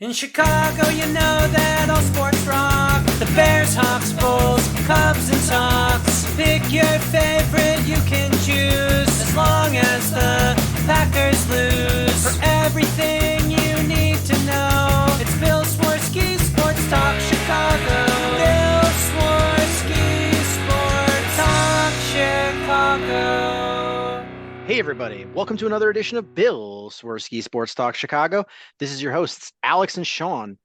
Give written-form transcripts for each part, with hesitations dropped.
In Chicago, you know that all sports rock. The Bears, Hawks, Bulls, Cubs, and Sox. Pick your favorite, you can choose. As long as the Packers lose. For everything you need to know, it's Bill Swerski Sports Talk Chicago. Bill Swerski Sports Talk Chicago. Hey everybody, welcome to another edition of Bill Swerski Sports Talk Chicago. This is your hosts, Alex and Sean.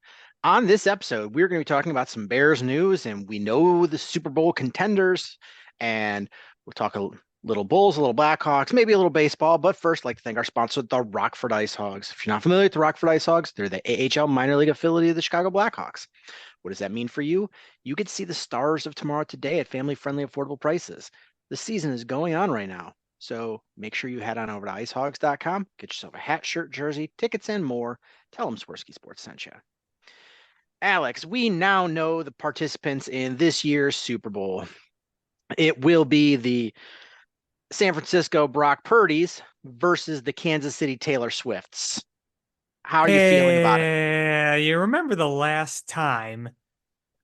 On this episode, we're going to be talking about some Bears news, and we know the Super Bowl contenders, and we'll talk a little Bulls, a little Blackhawks, maybe a little baseball, but first, I'd like to thank our sponsor, the Rockford Ice Hogs. If you're not familiar with the Rockford Ice Hogs, they're the AHL minor league affiliate of the Chicago Blackhawks. What does that mean for you? You get to see the stars of tomorrow today at family-friendly, affordable prices. The season is going on right now. So make sure you head on over to icehogs.com, get yourself a hat, shirt, jersey, tickets, and more. Tell them Swerski Sports sent you. Alex, we now know the participants in this year's Super Bowl. It will be the San Francisco Brock Purdy's versus the Kansas City Taylor Swifts. How are you feeling about it? You remember the last time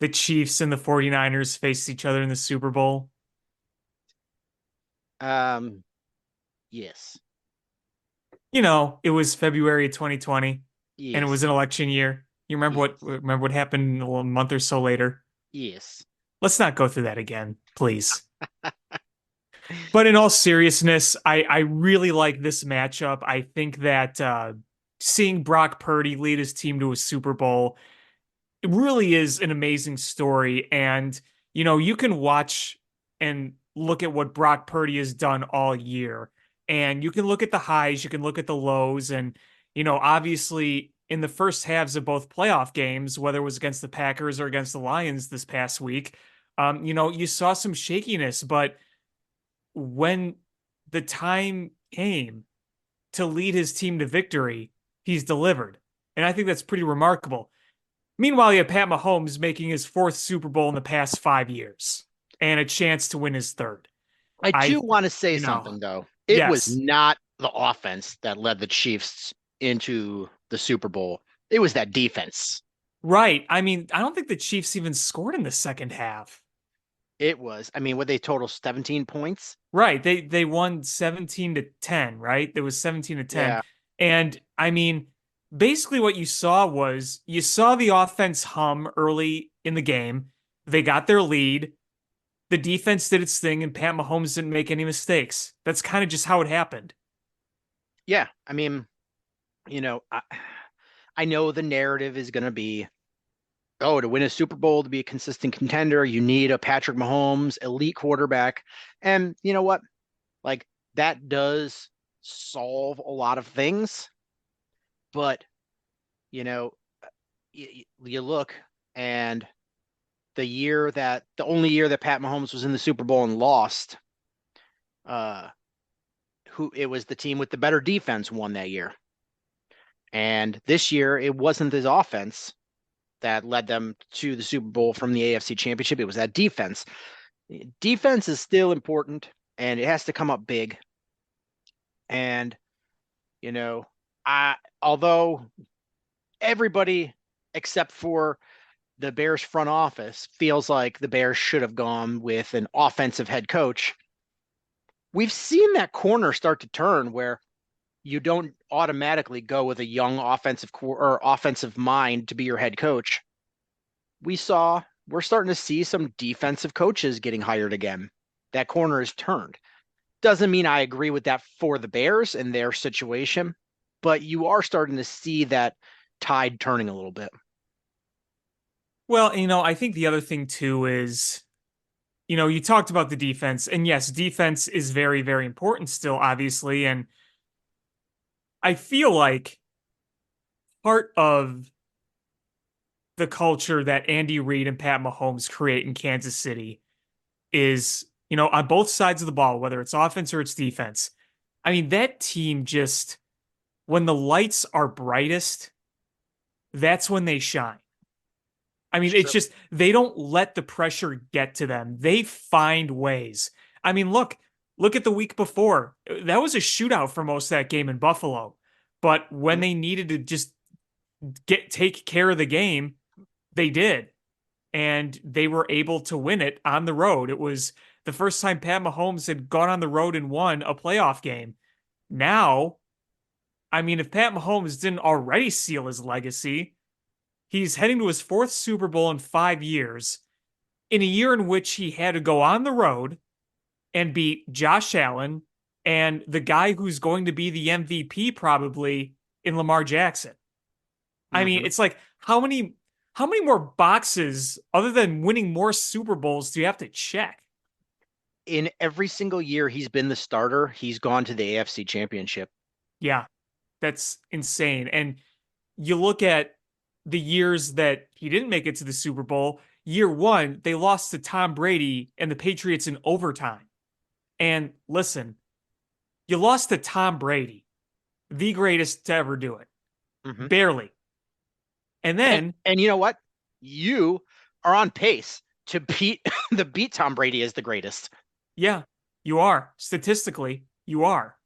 the Chiefs and the 49ers faced each other in the Super Bowl? Yes. You know, it was February of 2020, Yes. and it was an election year. You remember what happened a month or so later? Yes. Let's not go through that again, please. But in all seriousness, I really like this matchup. I think that seeing Brock Purdy lead his team to a Super Bowl, it really is an amazing story. And, you know, you can watch and look at what Brock Purdy has done all year. And you can look at the highs, you can look at the lows. And, you know, obviously in the first halves of both playoff games, whether it was against the Packers or against the Lions this past week, you know, you saw some shakiness. But when the time came to lead his team to victory, he's delivered. And I think that's pretty remarkable. Meanwhile, you have Pat Mahomes making his fourth Super Bowl in the past 5 years and a chance to win his third. I do want to say something, though. It was not the offense that led the Chiefs into the Super Bowl. It was that defense. Right. I mean, I don't think the Chiefs even scored in the second half. It was. I mean, what they total 17 points? Right. They won 17-10, right? There was 17-10. Yeah. And I mean, basically what you saw was you saw the offense hum early in the game. They got their lead. The defense did its thing, and Pat Mahomes didn't make any mistakes. That's kind of just how it happened. Yeah. I mean, you know, I know the narrative is going to be, oh, to win a Super Bowl, to be a consistent contender, you need a Patrick Mahomes, elite quarterback. And you know what? Like, that does solve a lot of things. But, you know, you look, and the only year that Pat Mahomes was in the Super Bowl and lost, it was the team with the better defense won that year. And this year, it wasn't his offense that led them to the Super Bowl from the AFC Championship. It was that defense. Defense is still important, and it has to come up big. And, you know, although everybody except for the Bears front office feels like the Bears should have gone with an offensive head coach, we've seen that corner start to turn where you don't automatically go with a young offensive mind to be your head coach. We're starting to see some defensive coaches getting hired again. That corner is turned. Doesn't mean I agree with that for the Bears and their situation, but you are starting to see that tide turning a little bit. Well, you know, I think the other thing too is, you know, you talked about the defense, and yes, defense is very, very important still, obviously. And I feel like part of the culture that Andy Reid and Pat Mahomes create in Kansas City is, you know, on both sides of the ball, whether it's offense or it's defense. I mean, that team just, when the lights are brightest, that's when they shine. I mean, it's just, they don't let the pressure get to them. They find ways. I mean, look at the week before. That was a shootout for most of that game in Buffalo. But when they needed to just take care of the game, they did. And they were able to win it on the road. It was the first time Pat Mahomes had gone on the road and won a playoff game. Now, I mean, if Pat Mahomes didn't already seal his legacy, he's heading to his fourth Super Bowl in 5 years, in a year in which he had to go on the road and beat Josh Allen and the guy who's going to be the MVP probably in Lamar Jackson. I mean, Mhm. it's like how many more boxes other than winning more Super Bowls do you have to check? In every single year he's been the starter, he's gone to the AFC Championship. Yeah, that's insane. And you look at the years that he didn't make it to the Super Bowl, year one, they lost to Tom Brady and the Patriots in overtime. And listen, you lost to Tom Brady, the greatest to ever do it, Mhm. barely. And And then, and you know what? You are on pace to beat the beat Tom Brady as the greatest. yeah, you are. Statistically, you are.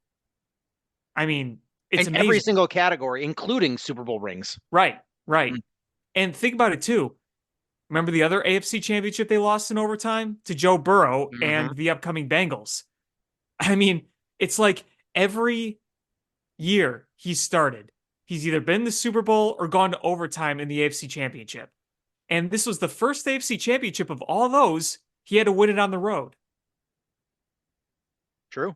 I mean, it's In every amazing. single category, including Super Bowl rings. Right, right. And think about it too. Remember the other AFC championship they lost in overtime to Joe Burrow Mm-hmm. and the upcoming Bengals? I mean, it's like every year he's started, he's either been in the Super Bowl or gone to overtime in the AFC championship. And this was the first AFC championship of all those. He had to win it on the road. True.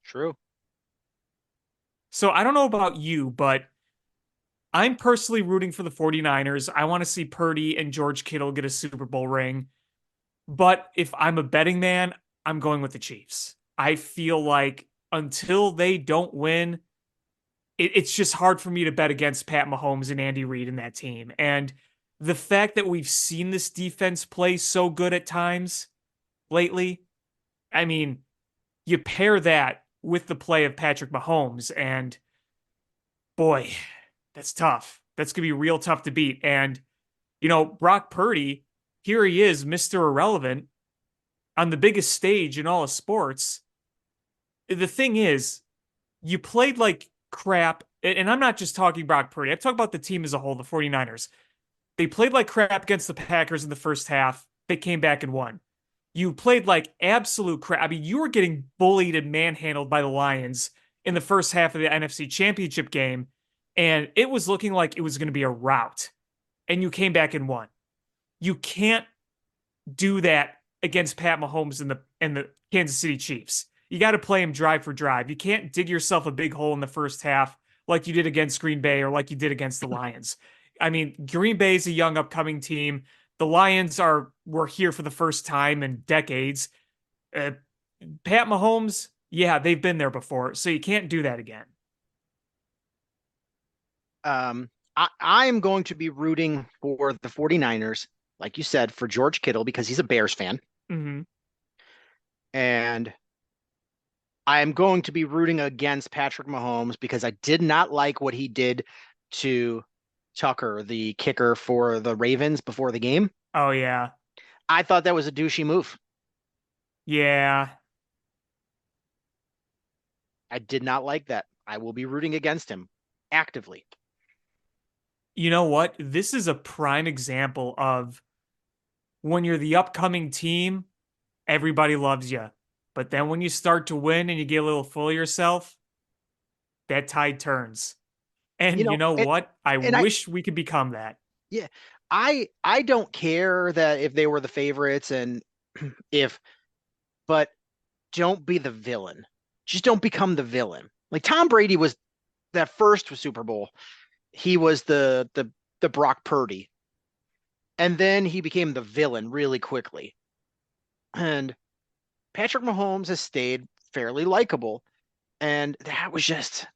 True. So I don't know about you, but I'm personally rooting for the 49ers. I want to see Purdy and George Kittle get a Super Bowl ring. But if I'm a betting man, I'm going with the Chiefs. I feel like until they don't win, it's just hard for me to bet against Pat Mahomes and Andy Reid and that team. And the fact that we've seen this defense play so good at times lately, I mean, you pair that with the play of Patrick Mahomes, and boy, that's tough. That's going to be real tough to beat. And, Brock Purdy, here he is, Mr. Irrelevant on the biggest stage in all of sports. The thing is, you played like crap. And I'm not just talking Brock Purdy. I'm talking about the team as a whole, the 49ers. They played like crap against the Packers in the first half. They came back and won. You played like absolute crap. I mean, you were getting bullied and manhandled by the Lions in the first half of the NFC Championship game, and it was looking like it was going to be a rout. And you came back and won. You can't do that against Pat Mahomes and the Kansas City Chiefs. You got to play him drive for drive. You can't dig yourself a big hole in the first half like you did against Green Bay or like you did against the Lions. I mean, Green Bay is a young upcoming team. The Lions were here for the first time in decades. Uh, Pat Mahomes, yeah, they've been there before, so you can't do that again. I'm going to be rooting for the 49ers, like you said, for George Kittle because he's a Bears fan. Mm-hmm. And I'm going to be rooting against Patrick Mahomes because I did not like what he did to Tucker, the kicker for the Ravens before the game. Oh yeah, I thought that was a douchey move. yeah. I did not like that. I will be rooting against him actively. You know what? This is a prime example of when you're the upcoming team, everybody loves you. But then when you start to win and you get a little full of yourself, that tide turns. You And you know, know and, what? I and I wish we could become that. yeah, I don't care that if they were the favorites and if but don't be the villain. Just don't become the villain. Like Tom Brady was that first Super Bowl. He was the Brock Purdy. And then he became the villain really quickly. And Patrick Mahomes has stayed fairly likable. And that was just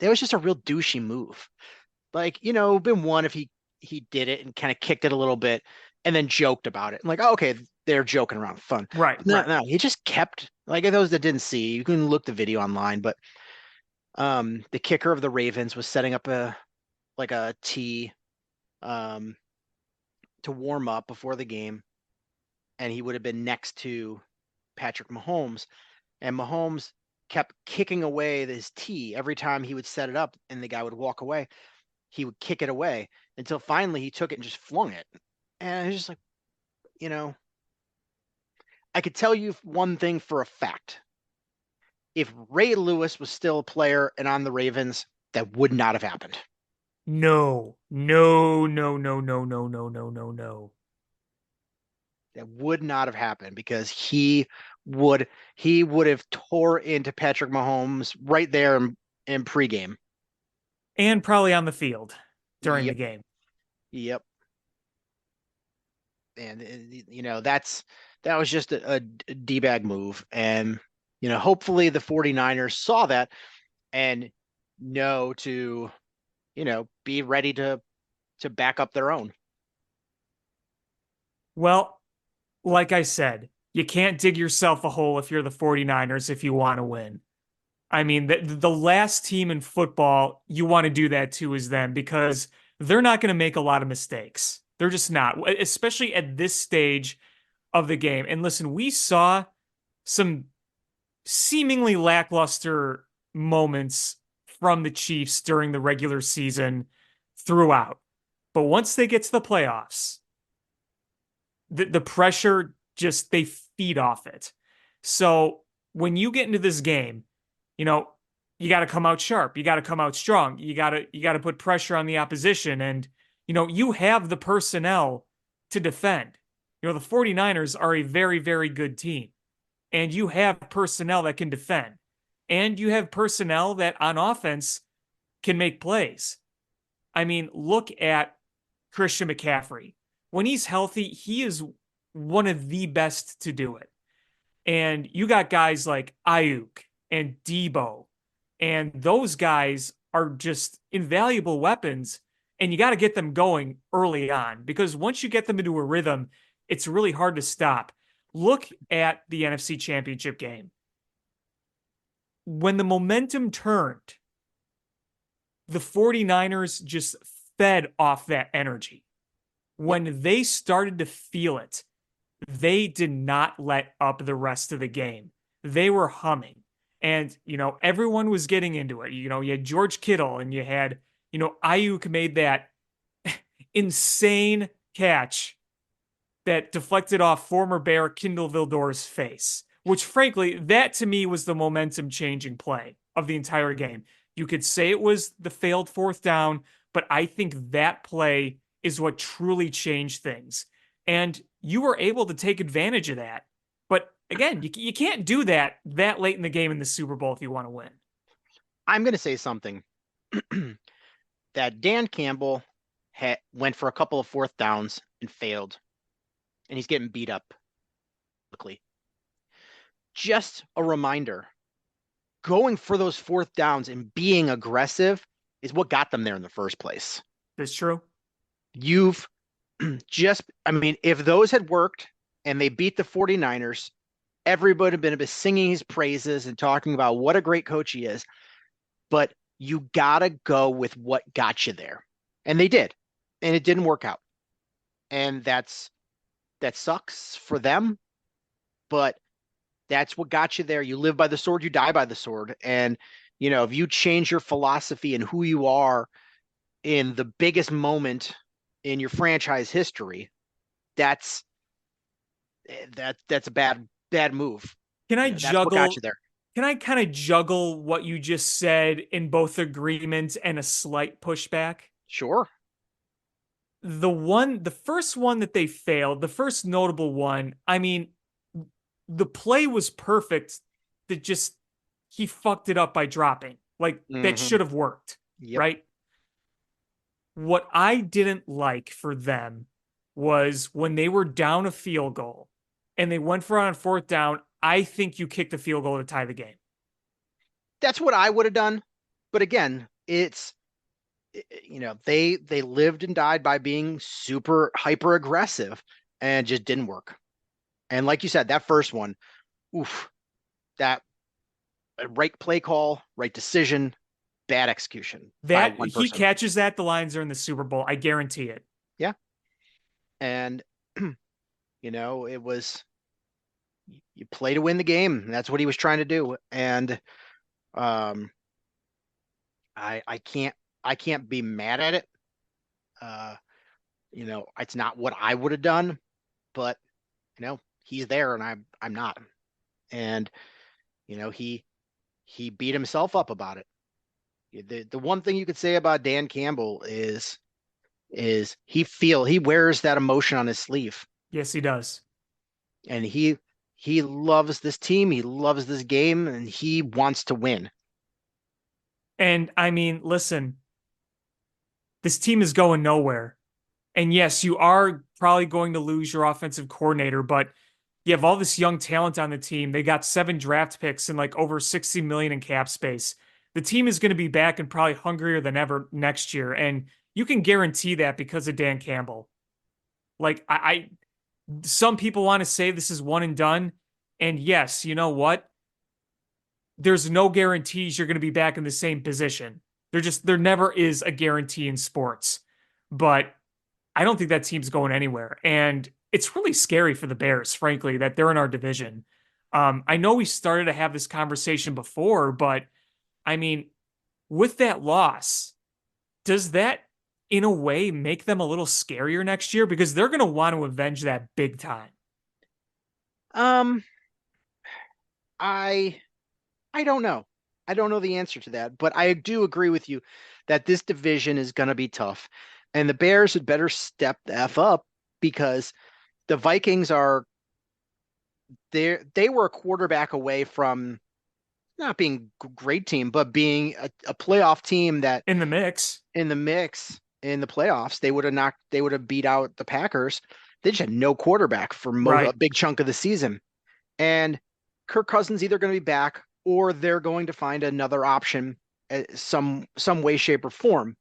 a real douchey move. Like, been one if he did it and kind of kicked it a little bit and then joked about it. Like, oh, okay, they're joking around, fun. Right, But no, right. no, he just kept like those that didn't see, you can look the video online, but the kicker of the Ravens was setting up a tee um to warm up before the game, and he would have been next to Patrick Mahomes. And Mahomes kept kicking away his tee every time he would set it up and the guy would walk away. He would kick it away until finally he took it and just flung it. And it's just like, you know, I could tell you one thing for a fact. If Ray Lewis was still a player and on the Ravens, that would not have happened. No, no, no, no, no, no, no, no, no, no. That would not have happened because he would have tore into Patrick Mahomes right there in pregame. And probably on the field during the Yep. game. Yep. And that was just a D-bag move. And hopefully the 49ers saw that and know to be ready to back up their own. Well, like I said, you can't dig yourself a hole if you're the 49ers if you want to win. I mean, the last team in football you want to do that to is them because they're not going to make a lot of mistakes. They're just not, especially at this stage of the game. And listen, we saw some seemingly lackluster moments from the Chiefs during the regular season throughout. But once they get to the playoffs, the pressure just they feed off it. So when you get into this game, you got to come out sharp. You got to come out strong. You got to put pressure on the opposition and you have the personnel to defend. The 49ers are a very, very good team. And you have personnel that can defend. And you have personnel that on offense can make plays. I mean, look at Christian McCaffrey. When he's healthy, he is one of the best to do it. And you got guys like Ayuk and Debo, and those guys are just invaluable weapons. And you got to get them going early on because once you get them into a rhythm, it's really hard to stop. Look at the NFC Championship game. When the momentum turned, the 49ers just fed off that energy. When they started to feel it, they did not let up the rest of the game. They were humming. And, everyone was getting into it. You had George Kittle and you had, Ayuk made that insane catch that deflected off former Bear Kindle Vildor's face, which frankly, that to me was the momentum changing play of the entire game. You could say it was the failed fourth down, but I think that play is what truly changed things. And you were able to take advantage of that. But again, you can't do that late in the game in the Super Bowl if you want to win. I'm going to say something that Dan Campbell went for a couple of fourth downs and failed. And he's getting beat up quickly. Just a reminder, going for those fourth downs and being aggressive is what got them there in the first place. That's true. You've if those had worked and they beat the 49ers, everybody would have been singing his praises and talking about what a great coach he is. But you got to go with what got you there. And they did. And it didn't work out. And that sucks for them. But that's what got you there. You live by the sword, you die by the sword. And, if you change your philosophy and who you are in the biggest moment in your franchise history, that's a bad move. Can I That's what got you there. Can I kind of juggle what you just said in both agreement and a slight pushback? Sure. The first one that they failed, the first notable one, I mean, the play was perfect. He fucked it up by dropping. That should have worked. Yep. Right? What I didn't like for them was when they were down a field goal and they went for it on fourth down. I think you kick the field goal to tie the game. That's what I would have done. But again, it's, they lived and died by being super hyper aggressive and just didn't work. And like you said, that first one, that right play call, right decision, bad execution. That he catches that, the Lions are in the Super Bowl. I guarantee it. Yeah. And, it was you play to win the game. That's what he was trying to do. And um, I can't be mad at it. Uh, it's not what I would have done, but he's there and I'm not. And he beat himself up about it. The one thing you could say about Dan Campbell is he wears that emotion on his sleeve, Yes, he does. and he loves this team, he loves this game, and he wants to win. And I mean, listen, this team is going nowhere. And yes, you are probably going to lose your offensive coordinator, but you have all this young talent on the team. They got 7 draft picks and like over 60 million in cap space. The team is going to be back and probably hungrier than ever next year. And you can guarantee that because of Dan Campbell. Like some people want to say this is one and done. And yes, you know what? There's no guarantees you're going to be back in the same position. There never is a guarantee in sports. But I don't think that team's going anywhere. And it's really scary for the Bears, frankly, that they're in our division. I know we started to have this conversation before, but I mean, with that loss, does that in a way make them a little scarier next year? Because they're going to want to avenge that big time. Um, I I don't know. I don't know the answer to that, but I do agree with you that this division is going to be tough, and the Bears had better step the f up because the Vikings are they were a quarterback away from not being a great team, but being a playoff team that In the mix. in the mix in the playoffs, they would have beat out the Packers. They just had no quarterback for a Right. big chunk of the season. And Kirk Cousins either going to be back or they're going to find another option some way, shape, or form.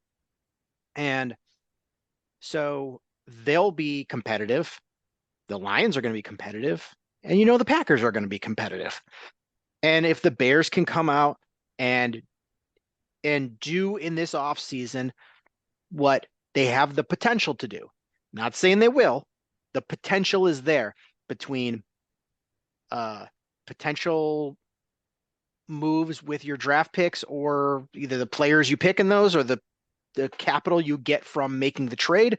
And so they'll be competitive. The Lions are going to be competitive. And the Packers are going to be competitive. And if the Bears can come out and do in this offseason what they have the potential to do, not saying they will, the potential is there between potential moves with your draft picks or either the players you pick in those or the capital you get from making the trade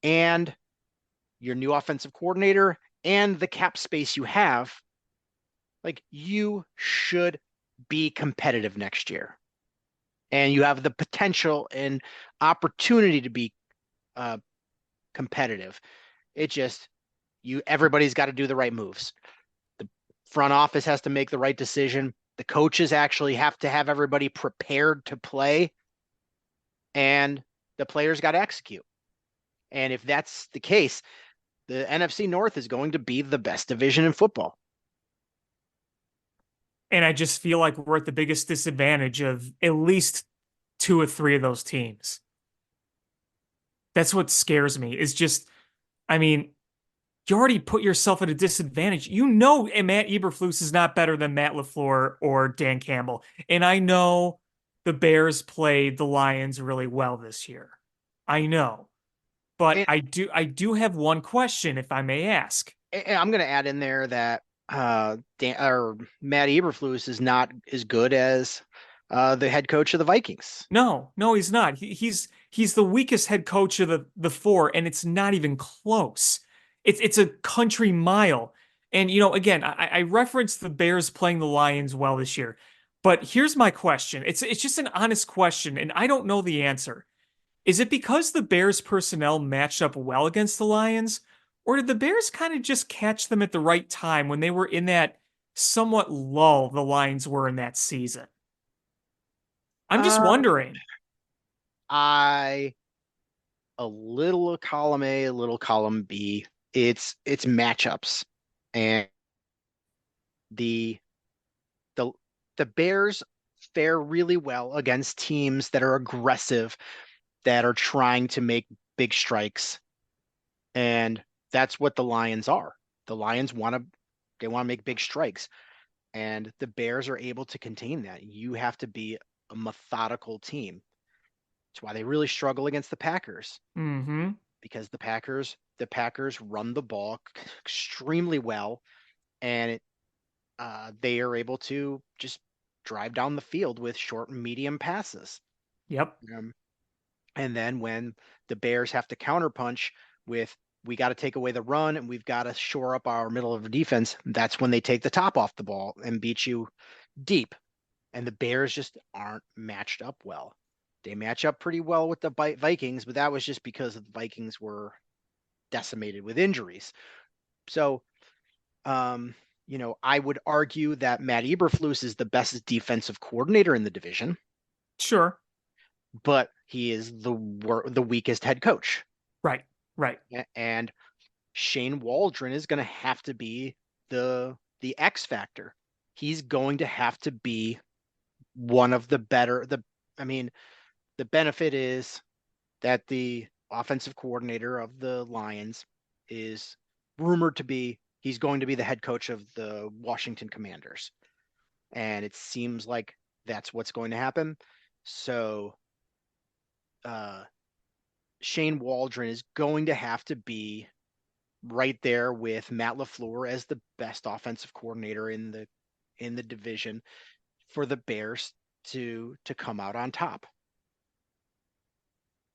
and your new offensive coordinator and the cap space you have. Like, you should be competitive next year, and you have the potential and opportunity to be competitive. It just everybody's got to do the right moves. The front office has to make the right decision. The coaches actually have to have everybody prepared to play, and the players got to execute. And if that's the case, the NFC North is going to be the best division in football. And I just feel like we're at the biggest disadvantage of at least 2 or 3 of those teams. That's what scares me is just, I mean, you already put yourself at a disadvantage. You know, Matt Eberflus is not better than Matt LaFleur or Dan Campbell. And I know the Bears played the Lions really well this year. I know. But And, I do have one question, if I may ask. and I'm going to add in there that Matt Eberflus is not as good as the head coach of the Vikings. No, he's not. He's the weakest head coach of the 4, and it's not even close. It's a country mile. And again, I referenced the Bears playing the Lions well this year, but here's my question. It's just an honest question, and I don't know the answer. Is it because the Bears personnel matched up well against the Lions, or did the Bears kind of just catch them at the right time when they were in that somewhat lull the Lions were in that season? I'm just Uh, wondering. I a little column A, a little column B. It's matchups, and the the the Bears fare really well against teams that are aggressive, that are trying to make big strikes, and that's what the Lions are. The Lions want to make big strikes, and the Bears are able to contain that. You have to be a methodical team. That's why they really struggle against the Packers, Mm-hmm. because the Packers run the ball extremely well, and they are able to just drive down the field with short and medium passes. Yep. And then when the Bears have to counterpunch with, we got to take away the run and we've got to shore up our middle of the defense, that's when they take the top off the ball and beat you deep. And the Bears just aren't matched up well. They match up pretty well with the Vikings, but that was just because the Vikings were decimated with injuries. So, I would argue that Matt Eberflus is the best defensive coordinator in the division, Sure. but he is the weakest head coach. Right. Right. And Shane Waldron is going to have to be the X factor. He's going to have to be one of the better. The benefit is that the offensive coordinator of the Lions is rumored to be, he's going to be the head coach of the Washington Commanders. And it seems like that's what's going to happen. So Shane Waldron is going to have to be right there with Matt LaFleur as the best offensive coordinator in the division for the Bears to come out on top.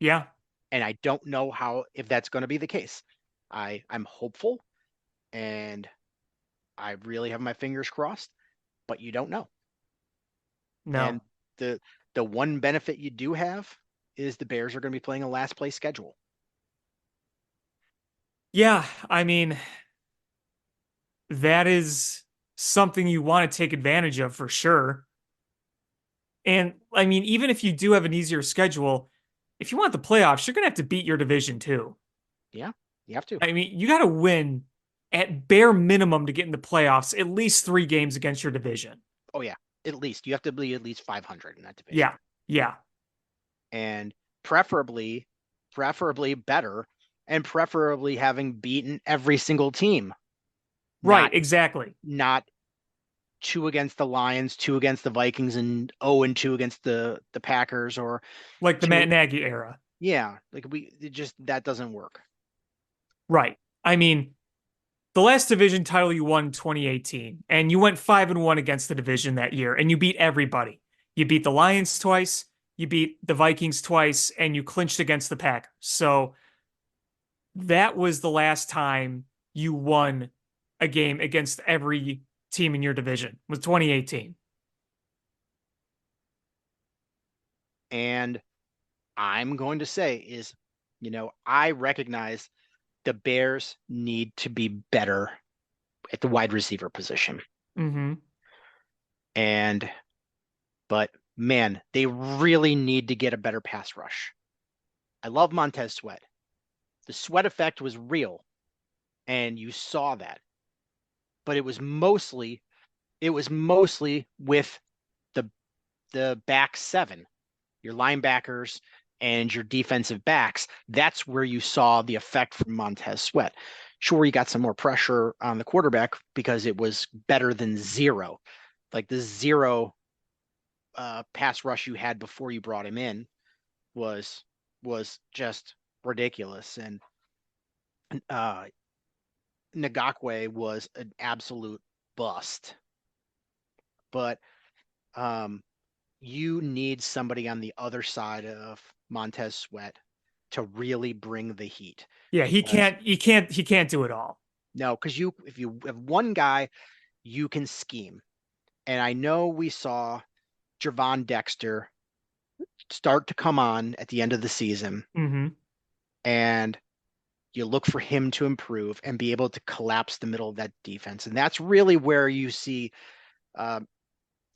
Yeah. And I don't know if that's going to be the case. I'm hopeful and I really have my fingers crossed, but you don't know. No. And the one benefit you do have is the Bears are going to be playing a last place schedule. Yeah. I mean, that is something you want to take advantage of for sure. And I mean, even if you do have an easier schedule, if you want the playoffs, you're going to have to beat your division too. Yeah, you have to. I mean, you got to win at bare minimum to get in the playoffs, at least 3 games against your division. Oh yeah, at least you have to be at least 500 in that division. Yeah. Yeah. And preferably better, and preferably having beaten every single team. Right, exactly. Not 2 against the Lions, 2 against the Vikings, and 0-2 against the Packers, or like the Matt Nagy era. Yeah, like that doesn't work. Right. I mean, the last division title you won in 2018, and you went 5-1 against the division that year, and you beat everybody. You beat the Lions twice, you beat the Vikings twice, and you clinched against the Packers. So that was the last time you won a game against every team in your division, was 2018. And I'm going to say is, I recognize the Bears need to be better at the wide receiver position. Mm-hmm. But man, they really need to get a better pass rush. I love Montez Sweat. The Sweat effect was real, and you saw that. But it was mostly with the back 7, your linebackers and your defensive backs. That's where you saw the effect from Montez Sweat. Sure, you got some more pressure on the quarterback because it was better than 0. Like the 0 pass rush you had before you brought him in was just ridiculous. And Ngakwe was an absolute bust. But you need somebody on the other side of Montez Sweat to really bring the heat. Yeah, he can't do it all. No, because if you have one guy, you can scheme. And I know we saw Gervon Dexter start to come on at the end of the season. Mm-hmm. And you look for him to improve and be able to collapse the middle of that defense. And that's really where you see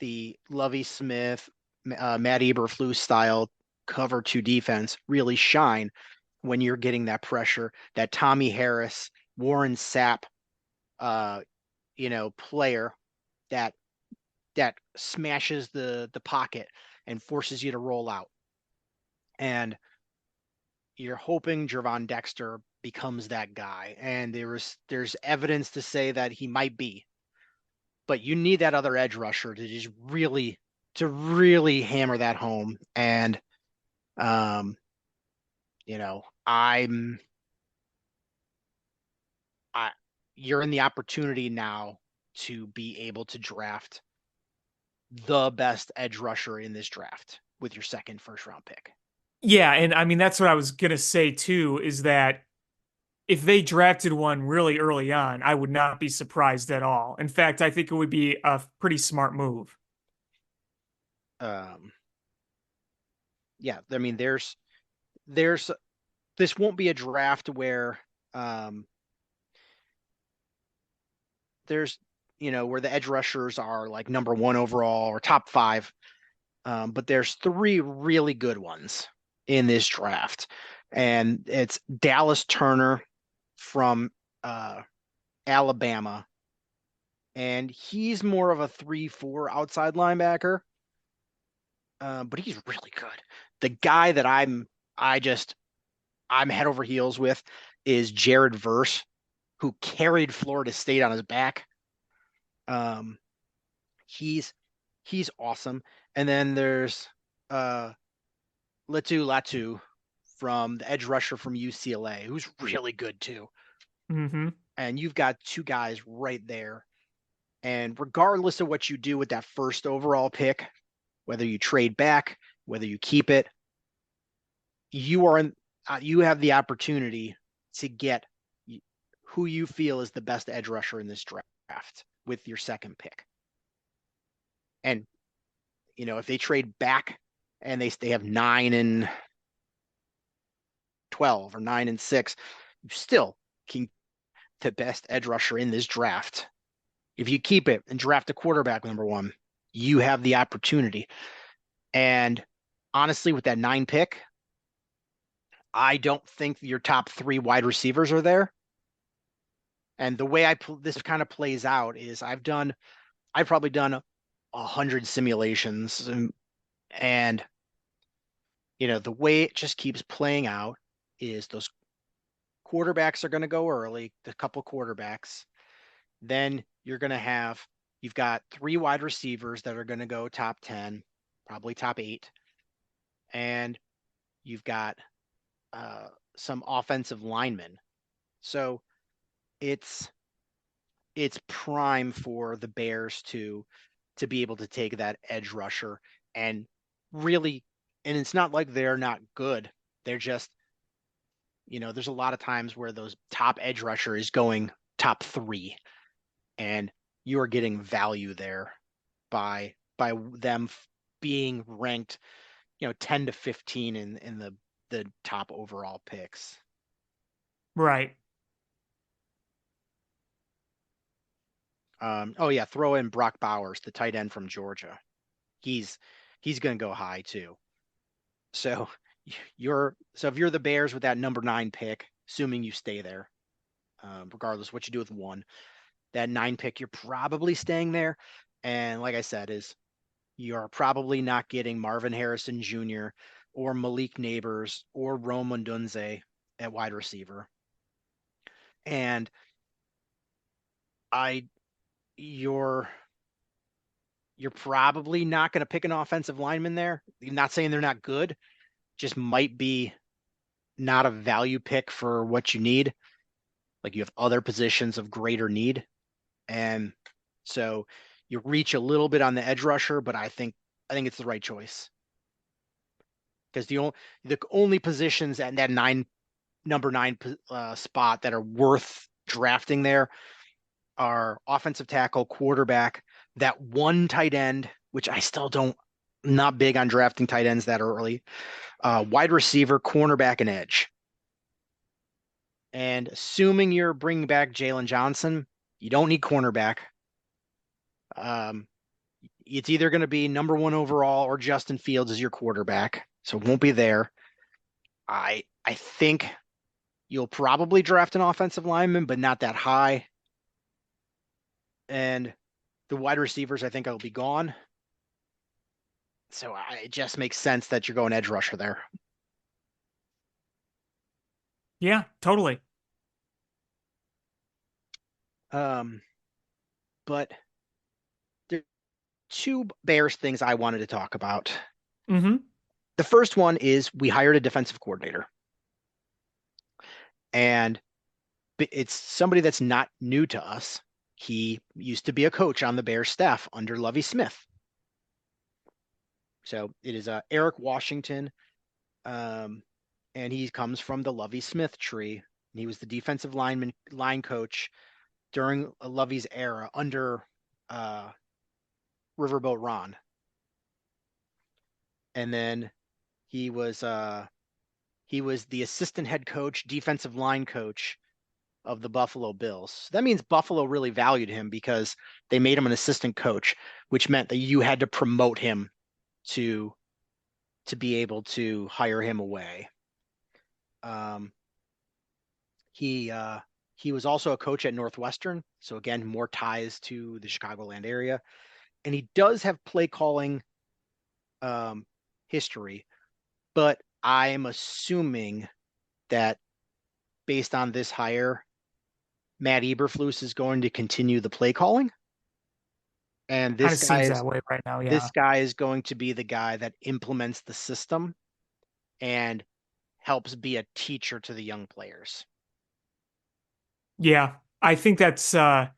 the Lovie Smith, Matt Eberflus style cover 2 defense really shine when you're getting that pressure, that Tommy Harris, Warren Sapp, player that smashes the pocket and forces you to roll out. And you're hoping Gervon Dexter becomes that guy. And there's evidence to say that he might be. But you need that other edge rusher to just really hammer that home. And you're in the opportunity now to be able to draft the best edge rusher in this draft with your second first-round pick. Yeah, and I mean that's what I was gonna say too, is that if they drafted one really early on, I would not be surprised at all. In fact, I think it would be a pretty smart move. Yeah, I mean, there's this won't be a draft where there's where the edge rushers are like number 1 overall or top 5, but there's 3 really good ones in this draft, and it's Dallas Turner from Alabama, and he's more of a 3-4 outside linebacker, but he's really good. The guy that I'm head over heels with is Jared Verse, who carried Florida State on his back. He's awesome. And then there's Latu Latu from the edge rusher from UCLA, who's really good too. Mm-hmm. And you've got 2 guys right there. And regardless of what you do with that first overall pick, whether you trade back, whether you keep it, you have the opportunity to get who you feel is the best edge rusher in this draft with your second pick. And if they trade back and they have 9 and 12 or 9 and 6, you still can the best edge rusher in this draft. If you keep it and draft a quarterback number 1, you have the opportunity. And honestly, with that 9 pick, I don't think your top 3 wide receivers are there. And the way this kind of plays out is I've probably done 100 simulations, and the way it just keeps playing out is those quarterbacks are going to go early, the couple quarterbacks. Then you've got 3 wide receivers that are going to go top 10, probably top 8. And you've got some offensive linemen. So it's prime for the Bears to be able to take that edge rusher and really, and it's not like they're not good. They're just, there's a lot of times where those top edge rusher is going top 3, and you are getting value there by them being ranked, 10 to 15 in the top overall picks. Right. Oh yeah, throw in Brock Bowers, the tight end from Georgia. He's going to go high too. So if you're the Bears with that number 9 pick, assuming you stay there, regardless what you do with 1, that 9 pick, you're probably staying there. And like I said, you're probably not getting Marvin Harrison Jr. or Malik Neighbors or Rome Odunze at wide receiver. And you're probably not going to pick an offensive lineman there. I'm not saying they're not good, just might be not a value pick for what you need. Like you have other positions of greater need. And so you reach a little bit on the edge rusher, but I think it's the right choice. Because the only positions at that number 9 spot that are worth drafting there are offensive tackle, quarterback, that 1 tight end, which I still not big on drafting tight ends that early, wide receiver, cornerback, and edge. And assuming you're bringing back Jalen Johnson, you don't need cornerback. It's either going to be number 1 overall or Justin Fields as your quarterback, so it won't be there. I think you'll probably draft an offensive lineman, but not that high. And the wide receivers, I think, will be gone. So it just makes sense that you're going edge rusher there. Yeah, totally. But there are 2 Bears things I wanted to talk about. Mm-hmm. The first one is we hired a defensive coordinator. And it's somebody that's not new to us. He used to be a coach on the Bears staff under Lovie Smith. So it is Eric Washington, and he comes from the Lovie Smith tree. And he was the defensive line coach during Lovie's era under Riverboat Ron. And then he was the assistant head coach, defensive line coach of the Buffalo Bills. That means Buffalo really valued him because they made him an assistant coach, which meant that you had to promote him to be able to hire him away. He was also a coach at Northwestern, so again, more ties to the Chicagoland area, and he does have play calling history, but I am assuming that based on this hire, Matt Eberflus is going to continue the play calling. And Kind of seems that way right now. Yeah. This guy is going to be the guy that implements the system and helps be a teacher to the young players. Yeah. I think that's kind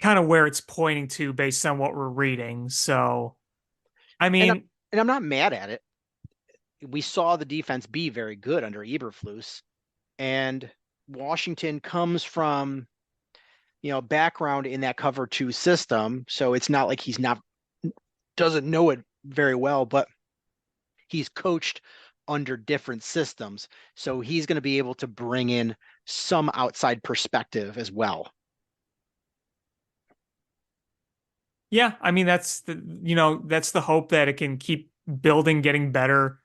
of where it's pointing to based on what we're reading. So, I mean, and I'm not mad at it. We saw the defense be very good under Eberflus, and Washington comes from, background in that cover 2 system. So it's not like doesn't know it very well, but he's coached under different systems. So he's going to be able to bring in some outside perspective as well. yeah, I mean, that's the hope that it can keep building, getting better.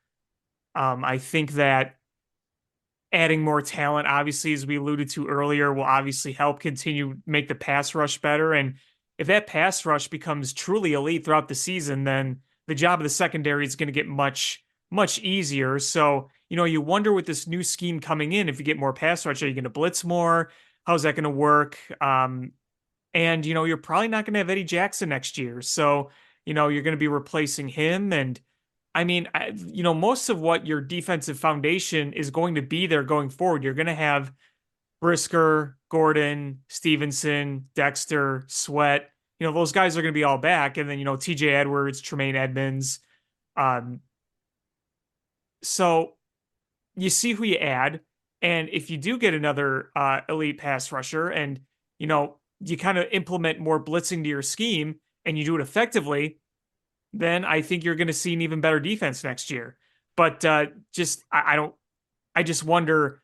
I think that adding more talent, obviously, as we alluded to earlier, will obviously help continue make the pass rush better. And if that pass rush becomes truly elite throughout the season, then the job of the secondary is going to get much, much easier. So, you wonder with this new scheme coming in, if you get more pass rush, are you going to blitz more? How's that going to work? And, you're probably not going to have Eddie Jackson next year. So, you're going to be replacing him. And I mean, most of what your defensive foundation is going to be there going forward. You're going to have Brisker, Gordon, Stevenson, Dexter, Sweat. Those guys are going to be all back. And then, TJ Edwards, Tremaine Edmonds. So you see who you add. And if you do get another elite pass rusher and, you kind of implement more blitzing to your scheme and you do it effectively, then I think you're going to see an even better defense next year. But I just wonder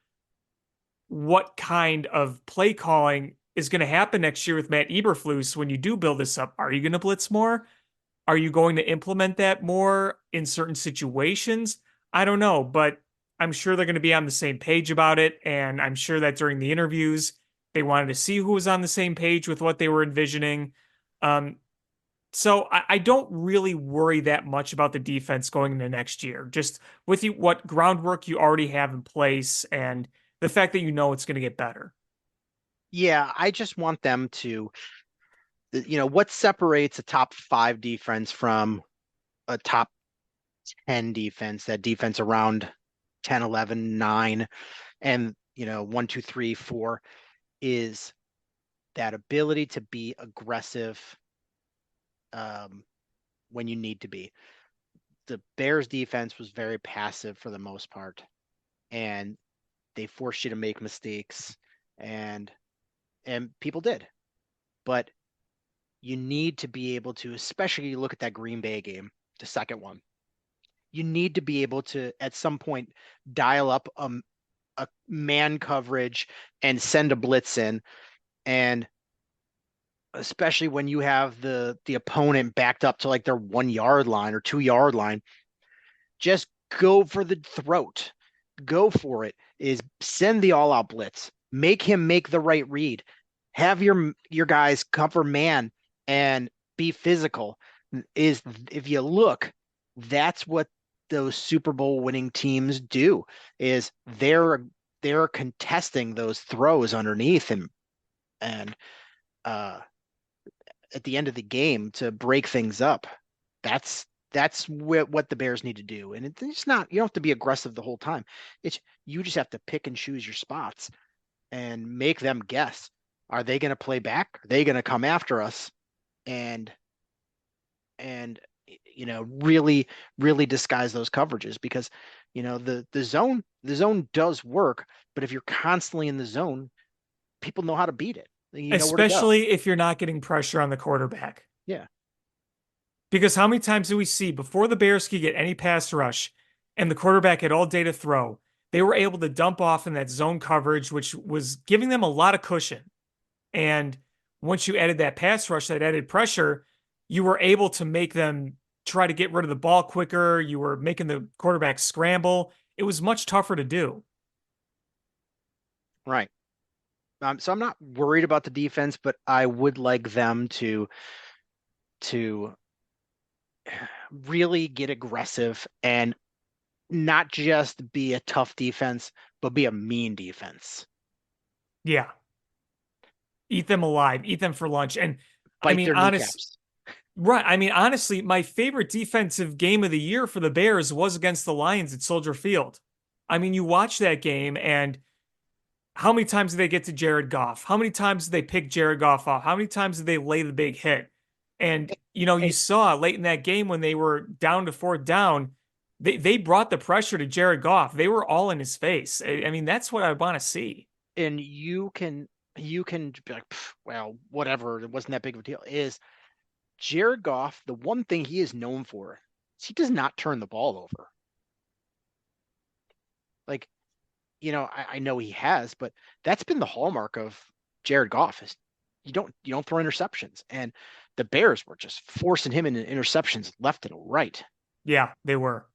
what kind of play calling is going to happen next year with Matt Eberflus when you do build this up. Are you going to blitz more? Are you going to implement that more in certain situations? I don't know, but I'm sure they're going to be on the same page about it. And I'm sure that during the interviews, they wanted to see who was on the same page with what they were envisioning. So I don't really worry that much about the defense going into next year, just with what groundwork you already have in place and the fact that it's going to get better. Yeah, I just want them to, what separates a top 5 defense from a top 10 defense, that defense around 10, 11, 9, and, 1, 2, 3, 4 is that ability to be aggressive when you need to be. The Bears defense was very passive for the most part, and they forced you to make mistakes, and people did. But you need to be able to, especially look at that Green Bay game, the second one. You need to be able to, at some point, dial up a man coverage and send a blitz in, and especially when you have the opponent backed up to like their 1 yard line or 2 yard line, just go for the throat. Go for it. Is send the all out blitz. Make him make the right read. Have your guys cover man and be physical. Is if you look, that's what those Super Bowl winning teams do. Is they're contesting those throws underneath and at the end of the game to break things up. That's what the Bears need to do. And it's not, you don't have to be aggressive the whole time. You just have to pick and choose your spots and make them guess. Are they going to play back? Are they going to come after us and really disguise those coverages? Because the zone does work, but if you're constantly in the zone, people know how to beat it. You know where to go. Especially if you're not getting pressure on the quarterback. Yeah. Because how many times do we see before the Bears could get any pass rush and the quarterback had all day to throw, they were able to dump off in that zone coverage, which was giving them a lot of cushion. And once you added that pass rush, that added pressure, you were able to make them try to get rid of the ball quicker. You were making the quarterback scramble. It was much tougher to do. Right. So I'm not worried about the defense, but I would like them to really get aggressive and not just be a tough defense, but be a mean defense. Yeah. Eat them alive, eat them for lunch. And I Bite mean, their kneecaps. right. I mean, honestly, my favorite defensive game of the year for the Bears was against the Lions at Soldier Field. I mean, you watch that game and how many times did they get to Jared Goff? How many times did they pick Jared Goff off? How many times did they lay the big hit? And, you And, saw late in that game when they were down to fourth down, they brought the pressure to Jared Goff. They were all in his face. I mean, that's what I want to see. and you can be like, well, whatever, it wasn't that big of a deal. Is Jared Goff, the one thing he is known for is he does not turn the ball over. Like, I know he has, but that's been the hallmark of Jared Goff is you don't throw interceptions. And the Bears were just forcing him into interceptions left and right. Yeah, they were.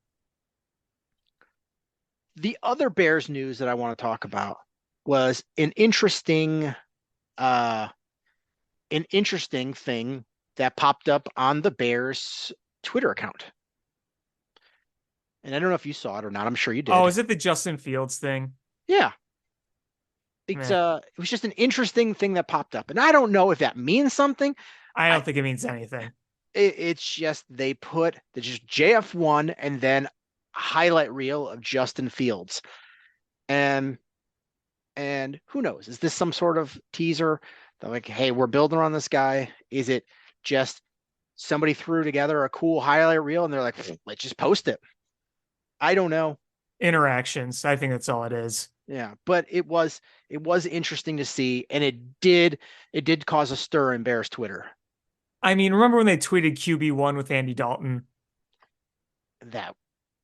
The other Bears news that I want to talk about was uh an interesting thing that popped up on the Bears Twitter account. And I don't know if you saw it or not. I'm sure you Oh, did. is it the Justin Fields thing? Yeah. It's Meh. it was just an interesting thing that popped up. And I don't know if that means something. I I don't think it means anything. it's just they put the just JF1 and then a highlight reel of Justin Fields. And who knows? Is this some sort of teaser? They're like, hey, we're building on this guy. Is it just somebody threw together a cool highlight reel and they're like, let's just post it? I don't know. Interactions. I think that's all it is. Yeah, but it was interesting to see, and it did cause a stir in Bears Twitter. I mean, remember when they tweeted QB1 with Andy Dalton? That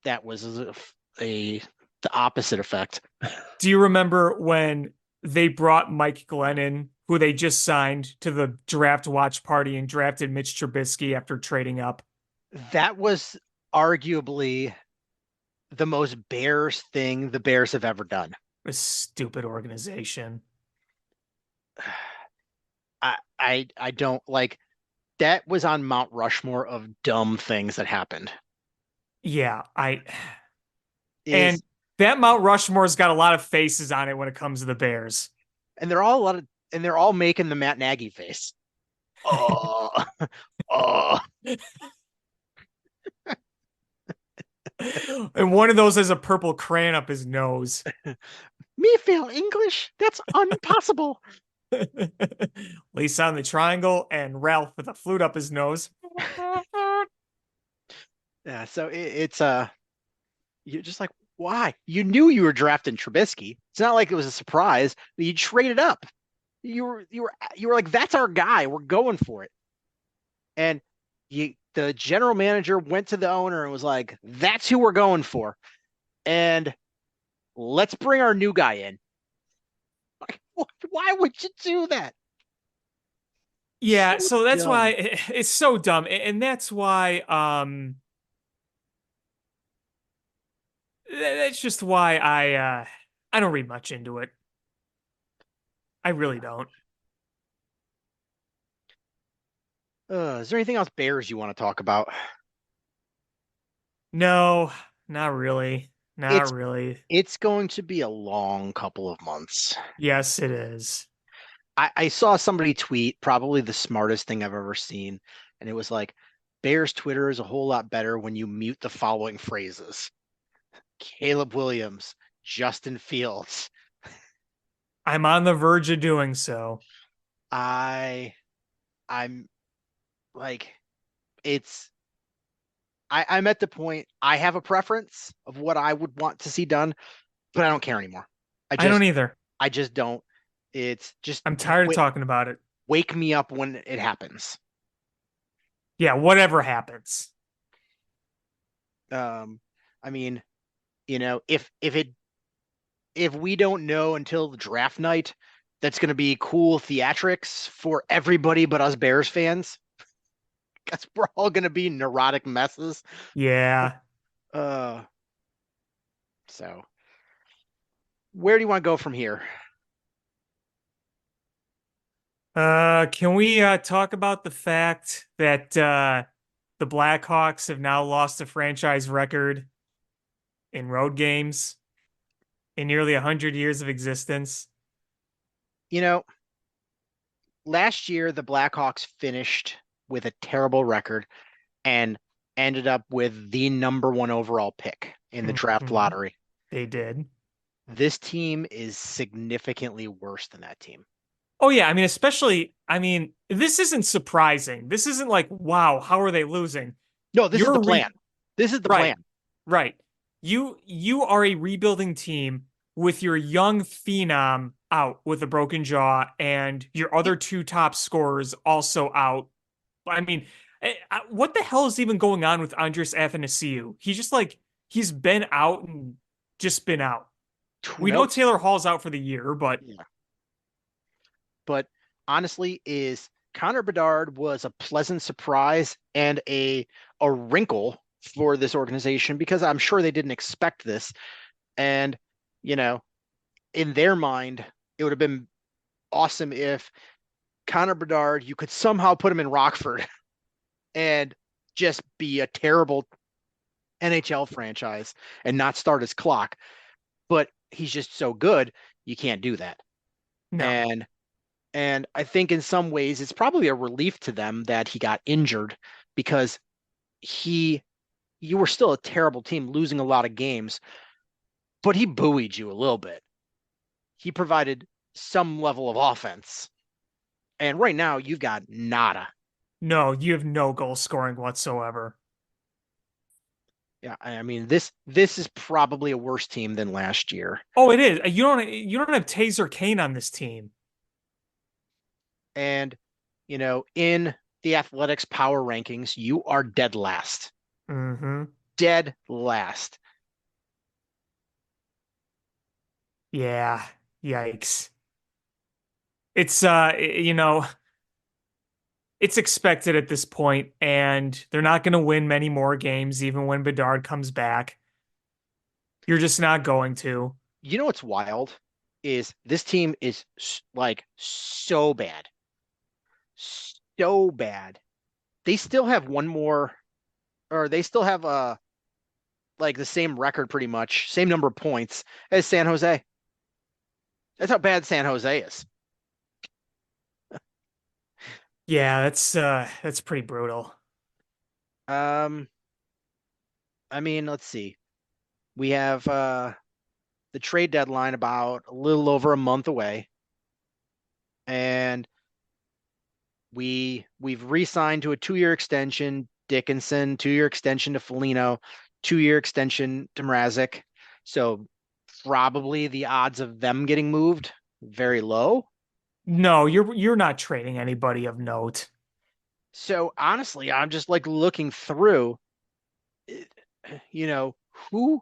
that was the opposite effect. Do you remember when they brought Mike Glennon, who they just signed, to the draft watch party and drafted Mitch Trubisky after trading up? That was arguably the most Bears thing the Bears have ever done. A stupid organization. I don't like that was on Mount Rushmore of dumb things that happened. Yeah, Is and that Mount Rushmore's got a lot of faces on it when it comes to the Bears. and they're all making the Matt Nagy face. Oh, oh. And one of those has a purple crayon up his nose. Me fail English? That's impossible. Lisa on the triangle and Ralph with a flute up his nose. Yeah, so it's you're just like, why? You knew you were drafting Trubisky. It's not like it was a surprise. You traded up. You were like, that's our guy. We're going for it. And the general manager went to the owner and was like, that's who we're going for. And let's bring our new guy in. Like, why would you do that? Yeah, so that's dumb. why it's so dumb. And that's why that's just why I don't read much into it. I really don't. Is there anything else Bears you want to talk about? No, not really. Not It's really. it's going to be a long couple of months. Yes, it is. I saw somebody tweet probably the smartest thing I've ever seen, and it was like, Bears Twitter is a whole lot better when you mute the following phrases: Caleb Williams, Justin Fields. I'm on the verge of doing so. I I'm like it's I'm at the point I have a preference of what I would want to see done, but I don't care anymore. I I don't just either. I just don't. It's just I'm tired of talking about it. wake me up when it happens. Yeah, whatever happens. Um, I mean, if we don't know until the draft night, that's going to be cool theatrics for everybody but us Bears fans. Because we're all going to be neurotic messes. Yeah. Uh, so where do you want to go from here? Can we talk about the fact that the Blackhawks have now lost a franchise record in road games in nearly 100 years of existence? You know, last year the Blackhawks finished with a terrible record and ended up with the number one overall pick in the draft Mhm. lottery. They did. This team is significantly worse than that team. Oh yeah, I mean, especially, I mean, this isn't surprising. This isn't like, wow, how are they losing? No, this is the You're re plan. This is the right, plan. right. You are a rebuilding team with your young phenom out with a broken jaw and your other two top scorers also out. I mean, what the hell is even going on with Andres Athanasiou? He's just like he's been out and just been out. Who We know knows? Taylor Hall's out for the year, but Yeah. But honestly, is Connor Bedard was a pleasant surprise and a wrinkle for this organization because I'm sure they didn't expect this. And, you know, in their mind, it would have been awesome if Connor Bedard, you could somehow put him in Rockford and just be a terrible NHL franchise and not start his clock. But he's just so good, you can't do that. no. And I think in some ways it's probably a relief to them that he got injured because he you were still a terrible team losing a lot of games, but he buoyed you a little bit. He provided some level of offense. And right now you've got nada. No, you have no goal scoring whatsoever. Yeah, I mean this is probably a worse team than last year. Oh, it is. You don't have Taser Kane on this team. And in the Athletics power rankings, you are dead last. Mm-hmm. Dead last. Yeah. Yikes. It's it's expected at this point, and they're not going to win many more games even when Bedard comes back. You're just not going to. You know what's wild is this team is like so bad. So bad. They still have one more or they still have like the same record pretty much, same number of points as San Jose. That's how bad San Jose is. Yeah, that's pretty brutal. Um I mean, let's see. We have the trade deadline about a little over a month away. And we've re-signed to a 2-year extension, Dickinson, 2-year extension to Foligno, 2-year extension to Mrazek. So probably the odds of them getting moved very low. No, you're not trading anybody of note. So honestly, I'm just like looking through, eh, you know, who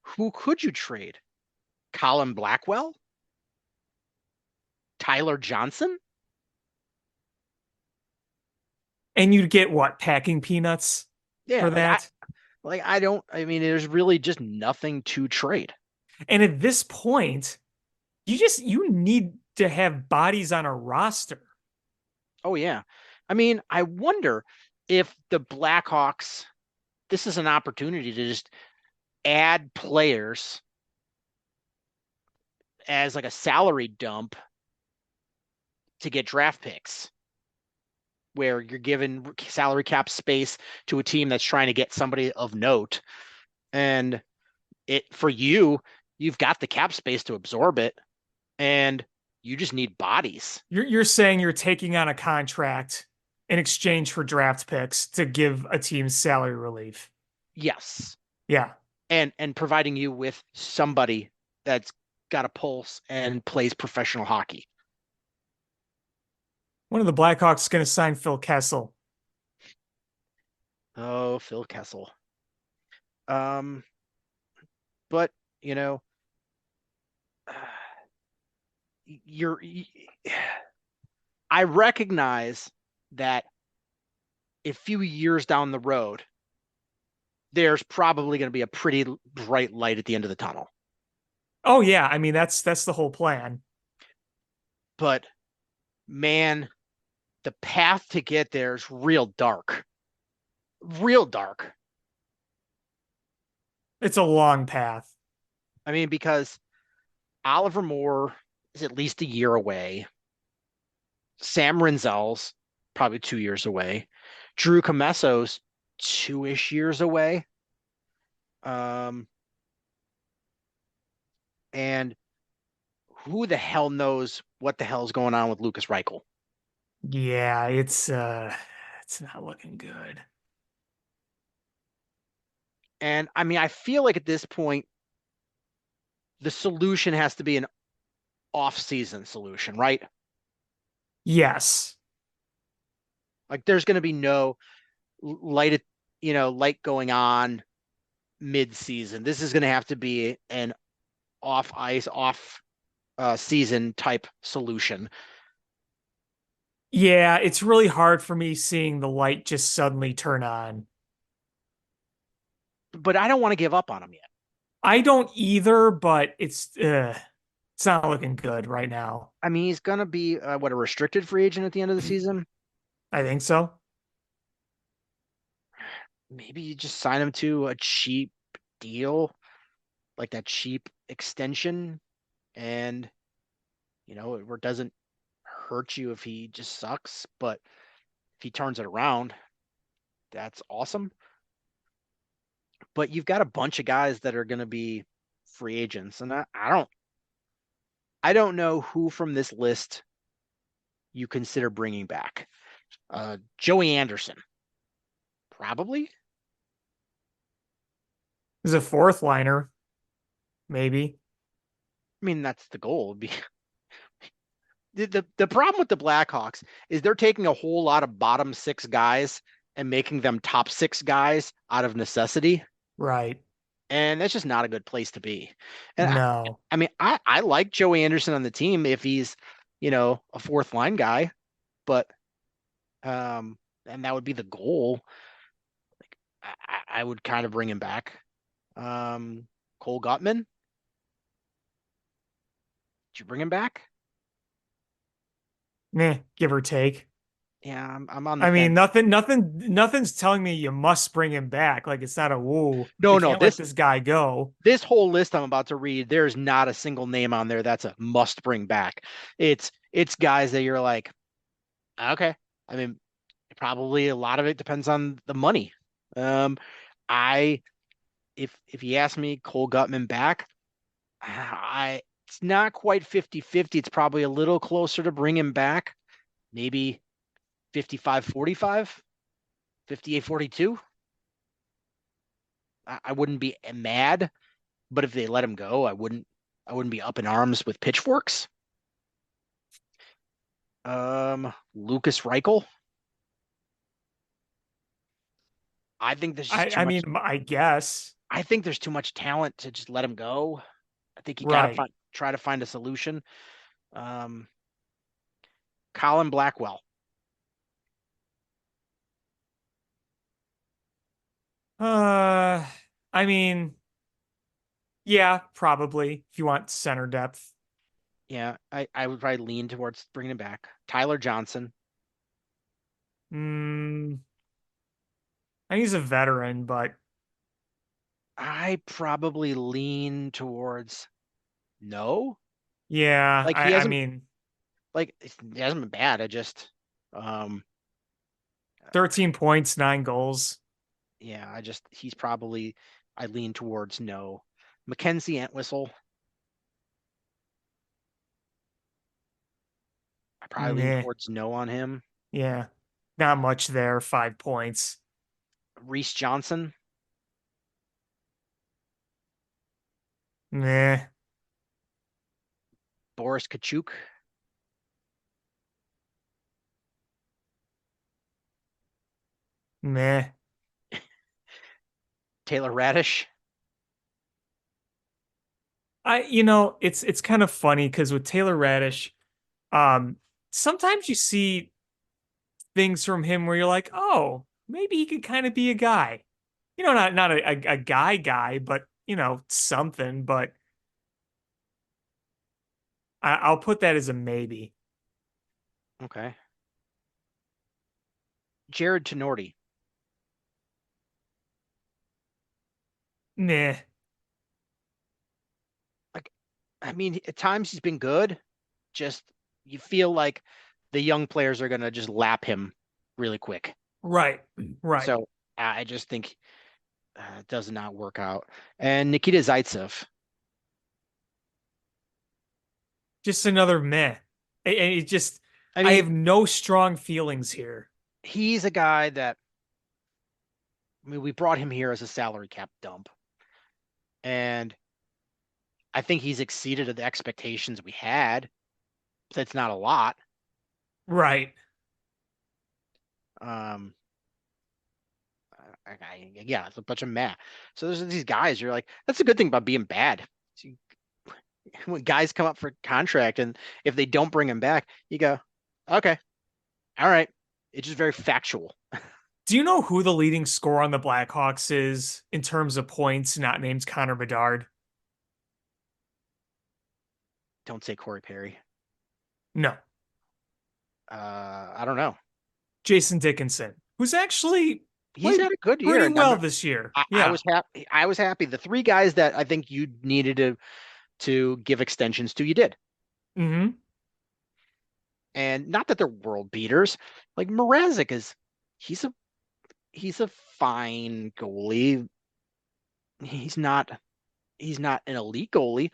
who could you trade? Colin Blackwell? Tyler Johnson? And you'd get what, packing peanuts Yeah, for that? I don't I mean there's really just nothing to trade. And at this point, you need to have bodies on a roster. Oh yeah. I mean, I wonder if the Blackhawks this is an opportunity to just add players as like a salary dump to get draft picks where you're given salary cap space to a team that's trying to get somebody of note and it for you've got the cap space to absorb it and You just need bodies. You're saying you're taking on a contract in exchange for draft picks to give a team salary relief. Yes. Yeah. And providing you with somebody that's got a pulse and plays professional hockey. One of the Blackhawks going to sign Phil Kessel. Oh, Phil Kessel. Um, but you know, you're. I recognize that a few years down the road, there's probably going to be a pretty bright light at the end of the tunnel. Oh yeah, I mean that's the whole plan. But man, the path to get there is real dark. Real dark. It's a long path. I mean, because Oliver Moore is at least a year away. Sam Rinzel's probably 2 years away. Drew Comesso's 2-ish years away. And who the hell knows what the hell's going on with Lucas Reichel? Yeah, it's not looking good. And I mean, I feel like at this point, the solution has to be an off-season solution, right? Yes. Like there's going to be no light, light going on mid-season. This is going to have to be an off ice, off season type solution. Yeah, it's really hard for me seeing the light just suddenly turn on. But I don't want to give up on him yet. I don't either, but it's not looking good right now. I mean, he's going to be a restricted free agent at the end of the season. I think so. Maybe you just sign him to a cheap deal, like that cheap extension, and it doesn't hurt you if he just sucks, but if he turns it around, that's awesome. But you've got a bunch of guys that are going to be free agents, and I don't know who from this list you consider bringing back. Joey Anderson, probably. There's a fourth liner, maybe. I mean, that's the goal. The problem with the Blackhawks is they're taking a whole lot of bottom six guys and making them top six guys out of necessity. Right. And that's just not a good place to be. And No. I mean, I like Joey Anderson on the team if he's, a fourth line guy, but and that would be the goal. Like I would kind of bring him back. Cole Guttman. Did you bring him back? Meh, give or take. Yeah, I'm on the I mean, fence. nothing's telling me you must bring him back. Like it's not a woo. No, You no, can't let this guy go. this whole list I'm about to read, there's not a single name on there that's a must bring back. It's guys that you're like, okay. I mean, probably a lot of it depends on the money. I if you ask me Cole Guttman back, it's not quite 50-50. It's probably a little closer to bring him back. Maybe 55-45, 58-42. I wouldn't be mad, but if they let him go, I wouldn't be up in arms with pitchforks. Lucas Reichel. I think there's just too I much. mean, I guess. I think there's too much talent to just let him go. I think you got to Right. try to find a solution. Colin Blackwell. Uh, I mean, yeah, probably if you want center depth. Yeah, I would probably lean towards bringing him back. Tyler Johnson. Mm, I think he's a veteran, but I probably lean towards no. yeah, Like he I hasn't mean, he hasn't been bad. I just 13 points, 9 goals. yeah, he's probably I lean towards no. Mackenzie Entwistle. I probably lean Meh. towards no on him. Yeah. Not much there. 5 points. Reese Johnson, Meh. Boris Kachuk, Meh. Taylor Radish. It's kind of funny because with Taylor Radish, um, sometimes you see things from him where you're like, oh, maybe he could kind of be a guy. Not a guy, but something. But I'll put that as a maybe. Okay. Jared Tenorti. Nah. Like, I mean, at times he's been good. Just you feel like the young players are gonna just lap him really quick. Right. Right. So I just think it does not work out. And Nikita Zaitsev, Just another meh. And it just, I I mean, have no strong feelings here. he's a guy that, I mean, we brought him here as a salary cap dump. And I think he's exceeded the expectations we had. That's not a lot. Right. Um, yeah, it's a bunch of meh. So there's these guys. You're like, that's a good thing about being bad. When guys come up for contract, and if they don't bring him back, you go, okay, all right. It's just very factual. Do you know who the leading scorer on the Blackhawks is in terms of points, not named Connor Bedard? Don't say Corey Perry. No. I don't know. Jason Dickinson, who's actually He's played had a good year, pretty and well this year. I Yeah. was happy. I was happy. The three guys that I think you needed to give extensions to, you did. Hmm. And not that they're world beaters. Like Mrazek he's a he's a fine goalie. He's not an elite goalie,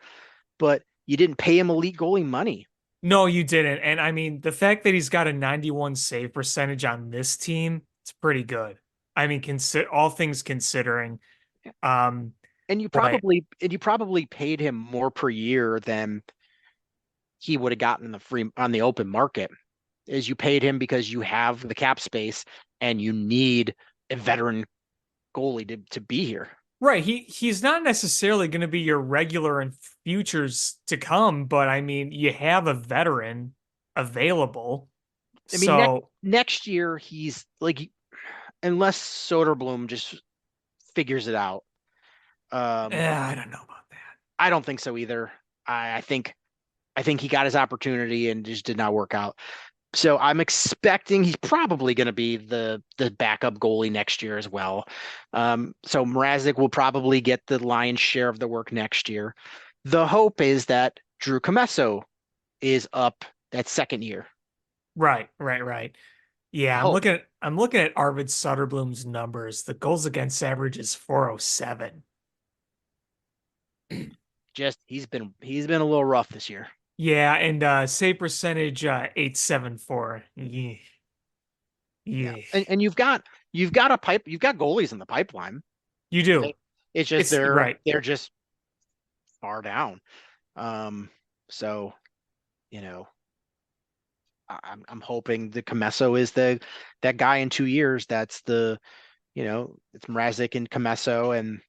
but you didn't pay him elite goalie money. No, you didn't. And I mean, the fact that he's got a 91 save percentage on this team, it's pretty good. I mean, all things considering. Um, And but you probably paid him more per year than he would have gotten on the open market. Is you paid him because you have the cap space and you need a veteran goalie to be here. right, he's not necessarily going to be your regular in futures to come, but I mean, you have a veteran available. I mean, So, next year he's like, unless Soderblom just figures it out. I don't know about that. I don't think so either. I think he got his opportunity and just did not work out. So I'm expecting he's probably going to be the backup goalie next year as well. So Mrazek will probably get the lion's share of the work next year. The hope is that Drew Commesso is up that second year. Right, right, right. The Yeah, hope. I'm looking at Arvid Soderblom's numbers. The goals against average is 407. Just he's been a little rough this year. Yeah, and save percentage 874. Yeah. Yeah, Yeah. and you've got goalies in the pipeline. You do. It's just It's right. they're just far down. So you know, I'm hoping the Comesso is that guy in 2 years. That's it's Mrazek and Comesso,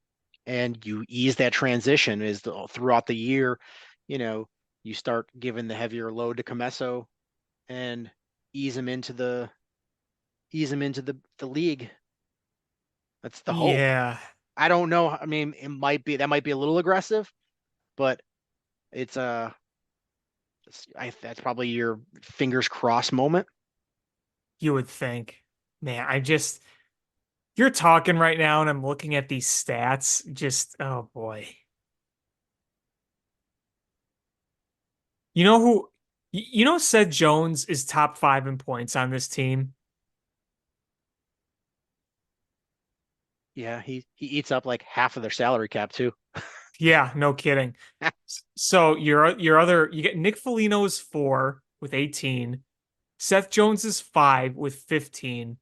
and you ease that transition throughout the year. You know, you start giving the heavier load to Comesso and ease him into the league. That's the hope. Yeah. I don't know. I mean, that might be a little aggressive, but it's that's probably your fingers crossed moment. You would think. Man, you're talking right now and I'm looking at these stats. Just, oh boy. You know who, Seth Jones is top 5 in points on this team? Yeah, he eats up like half of their salary cap too. Yeah, no kidding. So you get Nick Foligno is 4 with 18. Seth Jones is 5 with 15.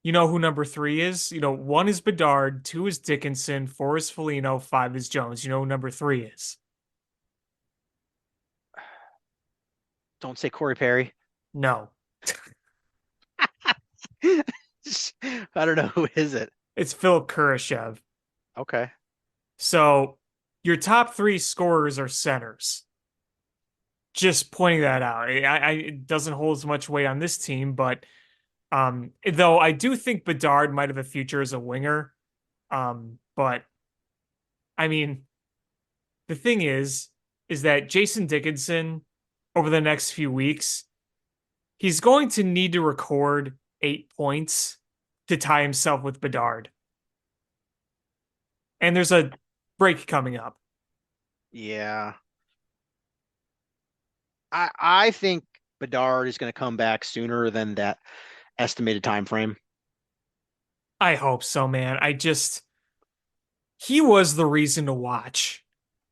You know who number 3 is? 1 is Bedard, 2 is Dickinson, 4 is Foligno, 5 is Jones. You know who number 3 is? Don't say Corey Perry. No, I don't know, who is it? it's Philip Kurashev. Okay. So your top 3 scorers are centers. Just pointing that out. It doesn't hold as much weight on this team, but though I do think Bedard might have a future as a winger. But I mean, the thing is that Jason Dickinson over the next few weeks, he's going to need to record 8 points to tie himself with Bedard. And there's a break coming up. Yeah. I think Bedard is going to come back sooner than that estimated time frame. I hope so, man. He was the reason to watch.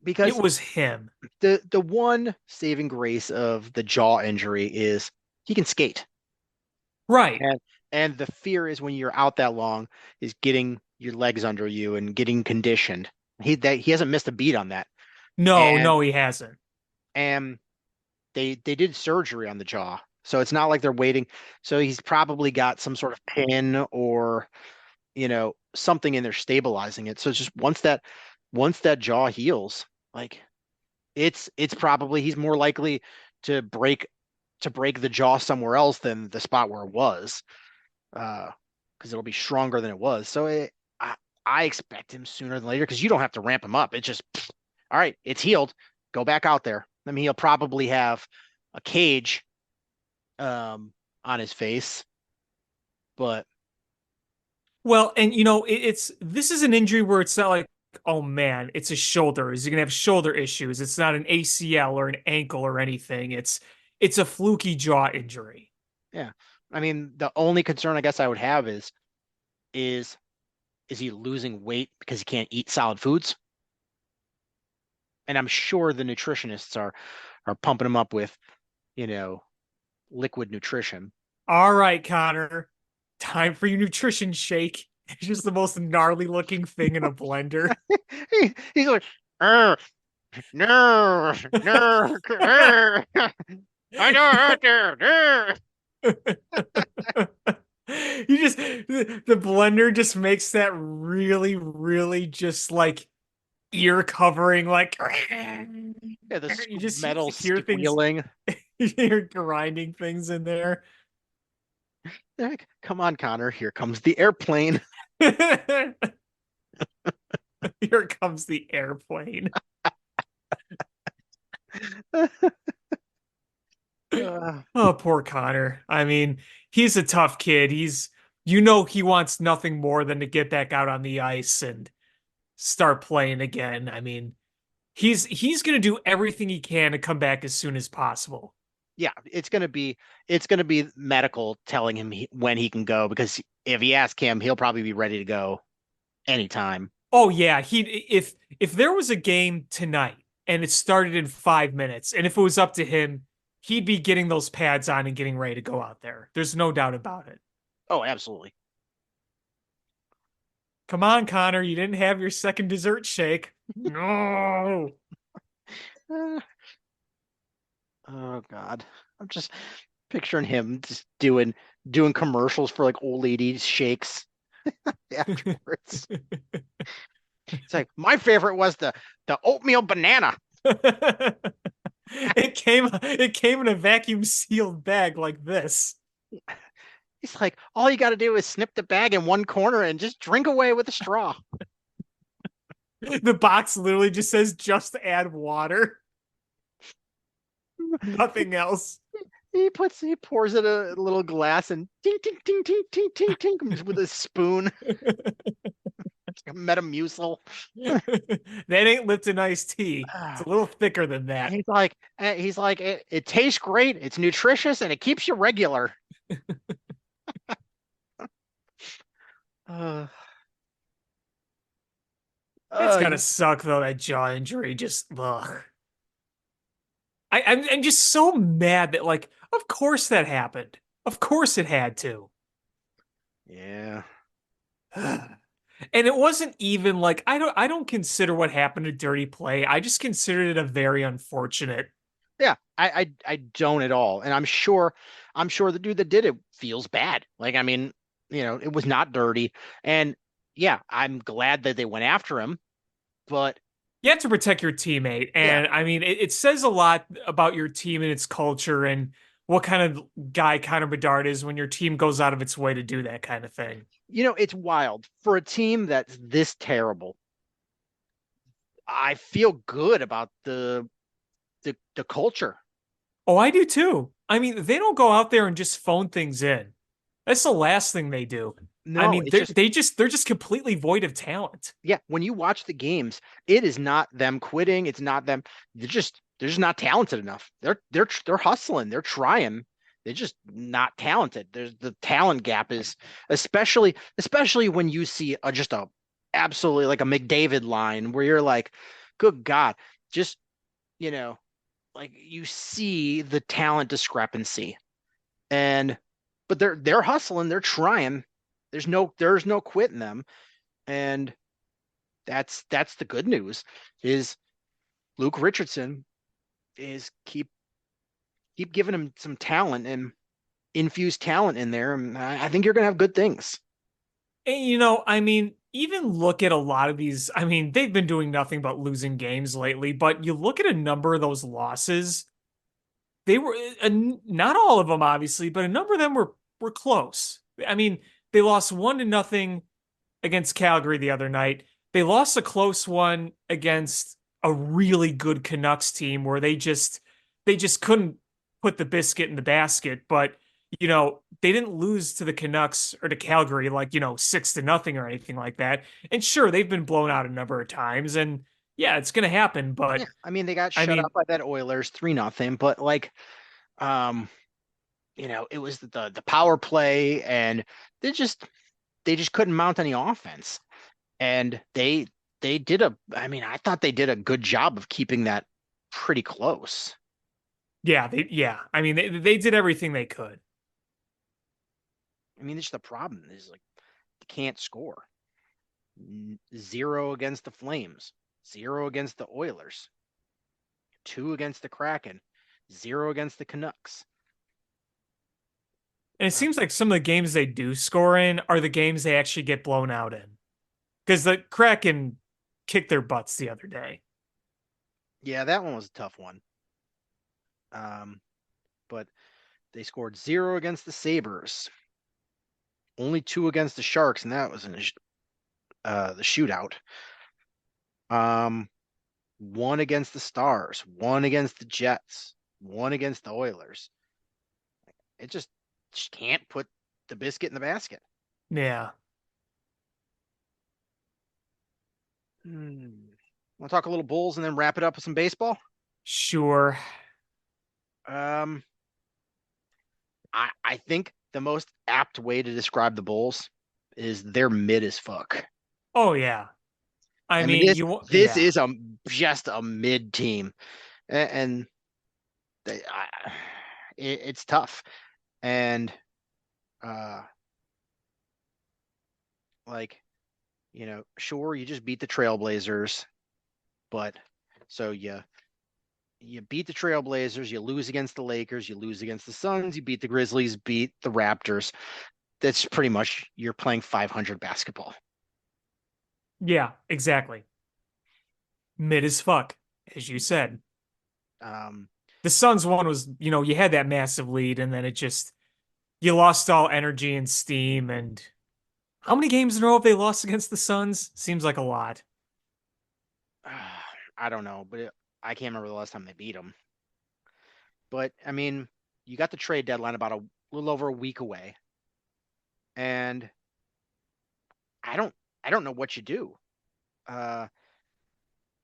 It Because was him. the one saving grace of the jaw injury is he can skate. Right. And the fear is when you're out that long is getting your legs under you and getting conditioned. He hasn't missed a beat on that. No, And no, he hasn't. and they did surgery on the jaw. So it's not like they're waiting. So he's probably got some sort of pin or something in there stabilizing it. So it's just once that jaw heals, like it's probably he's more likely to break the jaw somewhere else than the spot where it was, because it'll be stronger than it was. So I expect him sooner than later because you don't have to ramp him up. It's just all right. It's healed. Go back out there. I mean, he'll probably have a cage on his face, but Well, and it's this is an injury where it's not like, oh man, it's a shoulder. Is he gonna have shoulder issues? It's not an ACL or an ankle or anything. It's a fluky jaw injury. yeah. I mean, the only concern I guess I would have is he losing weight because he can't eat solid foods? And I'm sure the nutritionists are pumping him up with, liquid nutrition. All right, Connor. Time for your nutrition shake. It's just the most gnarly looking thing in a blender. He's like, no, no, I don't out there. You just the blender just makes that really, really just like ear covering, like Yeah, the you just metal hear things, squealing. you're grinding things in there. Like, come on, Connor. Here comes the airplane. Here comes the airplane. Oh, poor Connor. I mean, he's a tough kid. He wants nothing more than to get back out on the ice and start playing again. I mean, he's going to do everything he can to come back as soon as possible. Yeah, it's gonna be medical telling him when he can go, because if you ask him, he'll probably be ready to go anytime. Oh yeah, if there was a game tonight and it started in 5 minutes, and if it was up to him, he'd be getting those pads on and getting ready to go out there. There's no doubt about it. Oh, absolutely. Come on, Connor, you didn't have your second dessert shake. No. Oh God, I'm just picturing him just doing commercials for like old ladies shakes afterwards. It's like, my favorite was the oatmeal banana. It came in a vacuum sealed bag like this. He's like, all you got to do is snip the bag in one corner and just drink away with a straw. The box literally just says just add water. Nothing else. He pours it a little glass and ting ting ting ting ting ting ting with a spoon. It's like a Metamucil. That ain't Lipton iced tea. It's a little thicker than that. He's like it tastes great, it's nutritious, and it keeps you regular. It's It's gotta suck though, that jaw injury. Just ugh. I'm just so mad that like, of course that happened. Of course it had to. Yeah. And it wasn't even like I don't consider what happened a dirty play. I just considered it a very unfortunate. Yeah, I don't at all. And I'm sure the dude that did it feels bad. Like, I mean, it was not dirty. And yeah, I'm glad that they went after him, but You have to protect your teammate. yeah, And I mean, it says a lot about your team and its culture and what kind of guy Connor Bedard is when your team goes out of its way to do that kind of thing. it's wild for a team that's this terrible. I feel good about the culture. Oh, I do too. I mean, they don't go out there and just phone things in. That's the last thing they do. I No, mean, it's just they're just completely void of talent. yeah, when you watch the games, it is not them quitting, it's not them they're just not talented enough. They're hustling, they're trying. They're just not talented. There's the talent gap is especially when you see just a absolutely like a McDavid line where you're like, good God, just you know, like you see the talent discrepancy. And but they're hustling, they're trying. There's no quitting them. And that's the good news is Luke Richardson is keep giving him some talent and infuse talent in there. And I think you're gonna have good things. And, I mean, even look at a lot of these. I mean, they've been doing nothing but losing games lately, but you look at a number of those losses, they were not all of them, obviously, but a number of them were close. I mean, they lost 1-0 against Calgary the other night. They lost a close one against a really good Canucks team where they just couldn't put the biscuit in the basket. But they didn't lose to the Canucks or to Calgary like 6-0 or anything like that. And sure, they've been blown out a number of times, and yeah, it's gonna happen. Yeah, But I mean they got I shut mean, out by that Oilers 3-0, but like um, it was the power play and they just they just couldn't mount any offense. And they did I mean, I thought they did a good job of keeping that pretty close. yeah, I mean, they did everything they could. I mean, this is the problem is like they can't score. Zero against the Flames, zero against the Oilers, two against the Kraken, zero against the Canucks. And it Uh, seems like some of the games they do score in are the games they actually get blown out in. Because the Kraken kicked their butts the other day. yeah, that one was a tough one. Um, but they scored zero against the Sabres, only two against the Sharks, and that was in the shootout. Um, one against the Stars, one against the Jets, one against the Oilers. It just can't put the biscuit in the basket. Yeah, Want to talk a little Bulls and then wrap it up with some baseball? sure. Um, I think the most apt way to describe the Bulls is they're mid as fuck. Oh, yeah. I I mean mean, this yeah. is just a mid team, and they, it's tough. And uh, like sure you just beat the Trailblazers, but so you beat the Trailblazers, you lose against the Lakers, you lose against the Suns, you beat the Grizzlies, beat the Raptors. That's pretty much you're playing 500 basketball. Yeah, exactly. Mid as fuck, as you said. Um, The Suns one was, you had that massive lead, and then you lost all energy and steam. And how many games in a row have they lost against the Suns? Seems like a lot. I don't know, but I can't remember the last time they beat them. But I mean, you got the trade deadline about a little over a week away, and I don't I don't know what you do. Uh,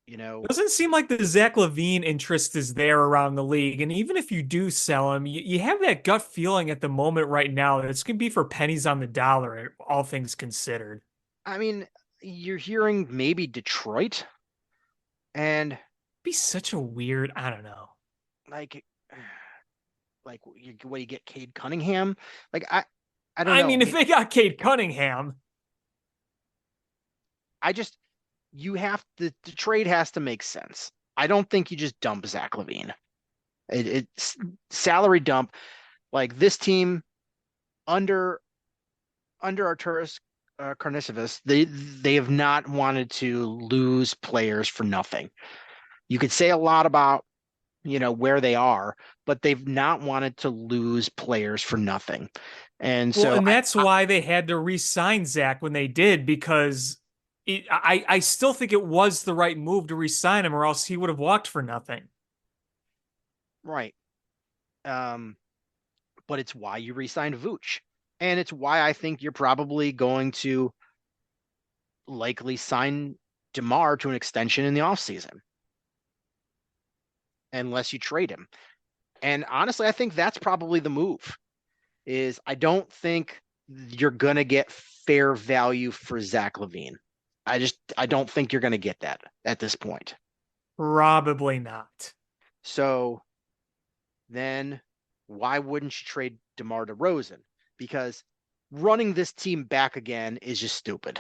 you know, Doesn't seem like the Zach LaVine interest is there around the league. And even if you do sell him, you have that gut feeling at the moment right now that it's going to be for pennies on the dollar, all things considered. I mean, you're hearing maybe Detroit, and Be such a weird, I don't know. like what you get Cade Cunningham. Like I don't I know. I mean, if mean, they got Cade Cunningham, I just you have the trade has to make sense. I don't think you just dump Zach LaVine. It's salary dump. Like this team under Arturas Karnisovas, they have not wanted to lose players for nothing. You could say a lot about where they are, but they've not wanted to lose players for nothing. And well, so and that's why they had to re-sign Zach when they did, because I still think it was the right move to re-sign him, or else he would have walked for nothing. right. Um, but it's why you re-signed Vooch. And it's why I think you're probably going to likely sign DeMar to an extension in the offseason, unless you trade him. And honestly, I think that's probably the move. Is I don't think you're gonna get fair value for Zach LaVine. I don't think you're gonna get that at this point. Probably not. So then why wouldn't you trade DeMar DeRozan? Because running this team back again is just stupid.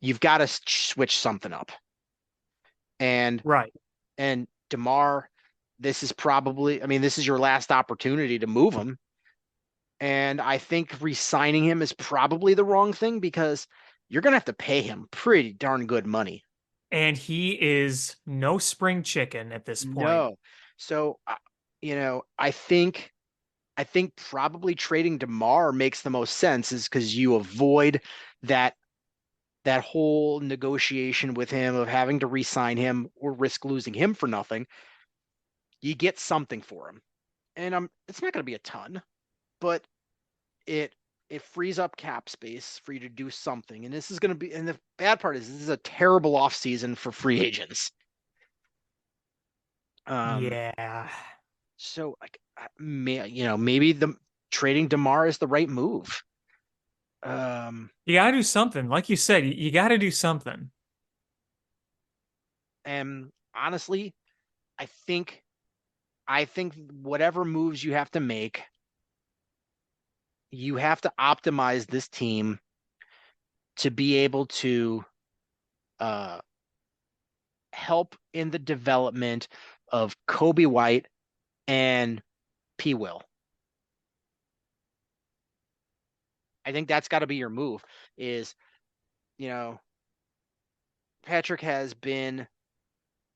You've got to switch something up. And Right. and DeMar, this is probably, I mean, this is your last opportunity to move him. And I think re-signing him is probably the wrong thing because you're going to have to pay him pretty darn good money. And he is no spring chicken at this point. No. So, I think probably trading DeMar makes the most sense is because you avoid that whole negotiation with him of having to re-sign him or risk losing him for nothing. You get something for him. And it's not going to be a ton, but it frees up cap space for you to do something. And this is going to be, and the bad part is this is a terrible offseason for free agents. Yeah. So like, maybe the trading DeMar is the right move. You got to do something. Like you said, you got to do something. And honestly, I think, whatever moves you have to make, you have to optimize this team to be able to uh, help in the development of Kobe White and P. Will. I think that's got to be your move. Is you know Patrick has been.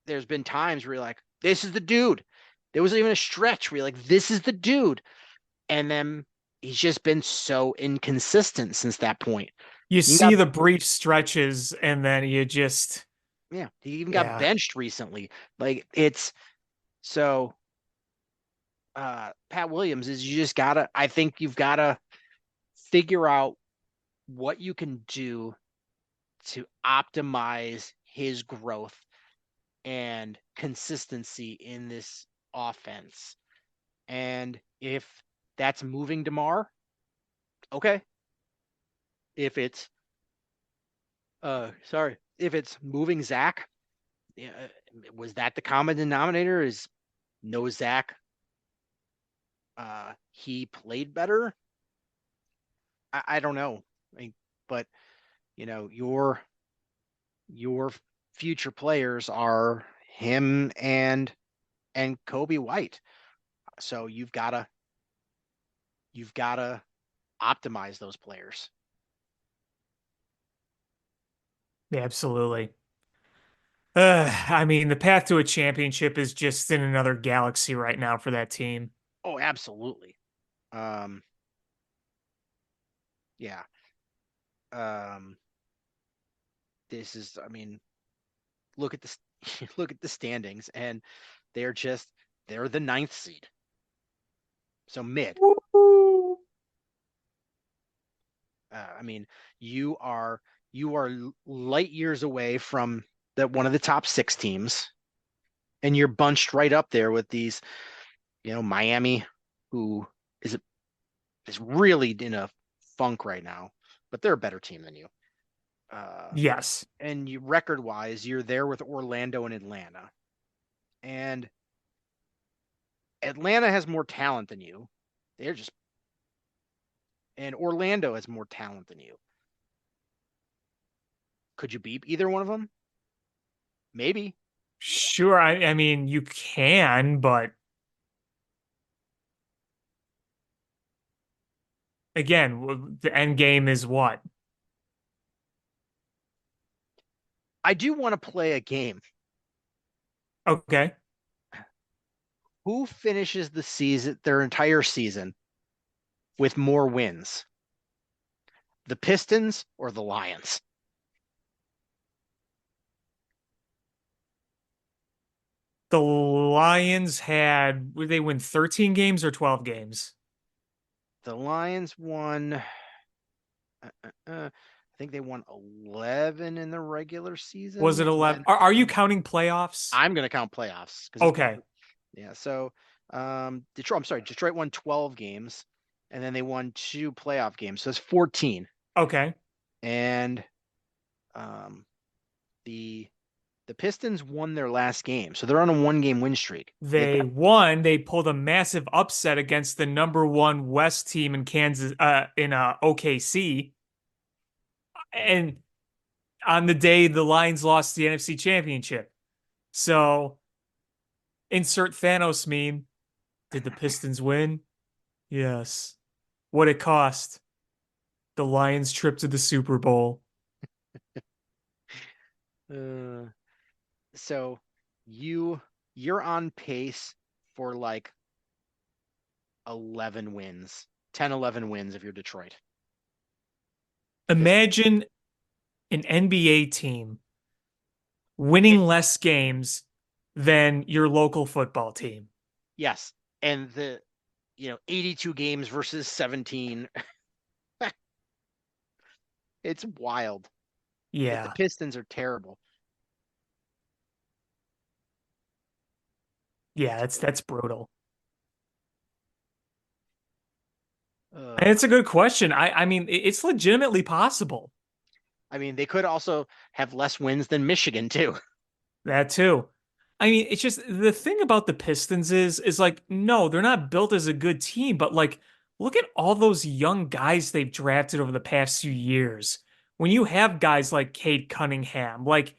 There's been times where you're like, this is the dude. There was even a stretch where you're like, this is the dude, and then he's just been so inconsistent since that point. You You see got the brief stretches, and then you just, Yeah, he even got yeah. benched recently. Like it's so Pat Williams is you just gotta I think you've gotta figure out what you can do to optimize his growth and consistency in this offense. And if that's moving DeMar, okay. If it's if it's moving Zach, yeah, was that the common denominator? Is no Zach he played better? I don't know. I mean, but your future players are him and Kobe White. So you've gotta optimize those players. Yeah, absolutely. I mean, the path to a championship is just in another galaxy right now for that team. Oh, absolutely. Um, yeah. Um, this is, I mean, look at this, look at the standings, and they're just they're the ninth seed, so mid. Woo! I mean, you are light years away from one of the top six teams, and you're bunched right up there with these, Miami, who is is really in a funk right now, but they're a better team than you. Uh, Yes. and you record wise, you're there with Orlando and Atlanta, and Atlanta has more talent than you. They're just and Orlando has more talent than you. Could you beat either one of them? Maybe. Sure, I mean you can, but again, the end game is what? I do want to play a game. Okay. Who finishes the season, their entire season, with more wins? The Pistons or the Lions? The Lions would they win 13 games or 12 games? The Lions won. I think they won 11 in the regular season, Was it and 11? then Are you counting playoffs? I'm going to count playoffs because Okay. yeah. So Detroit. I'm sorry, Detroit won 12 games, and then they won 2 playoff games, so it's 14. Okay. And um, the Pistons won their last game, so they're on a 1-game win streak. They won. They pulled a massive upset against the number one West team in Kansas, in OKC. And on the day the Lions lost the NFC Championship. So insert Thanos meme. Did the Pistons win? Yes. What it cost? The Lions trip to the Super Bowl. Uh, so you're on pace for like 11 wins, 10, 11 wins if you're Detroit. Imagine an NBA team winning less games than your local football team. Yes, and 82 games versus 17. It's wild. The Yeah. Pistons are terrible. Yeah, It's that's brutal. And uh, it's a good question. I mean, it's legitimately possible. I mean, they could also have less wins than Michigan too. That too. I mean, it's just the thing about the Pistons is like, no, they're not built as a good team, but like, look at all those young guys they've drafted over the past few years. When you have guys like Cade Cunningham, like,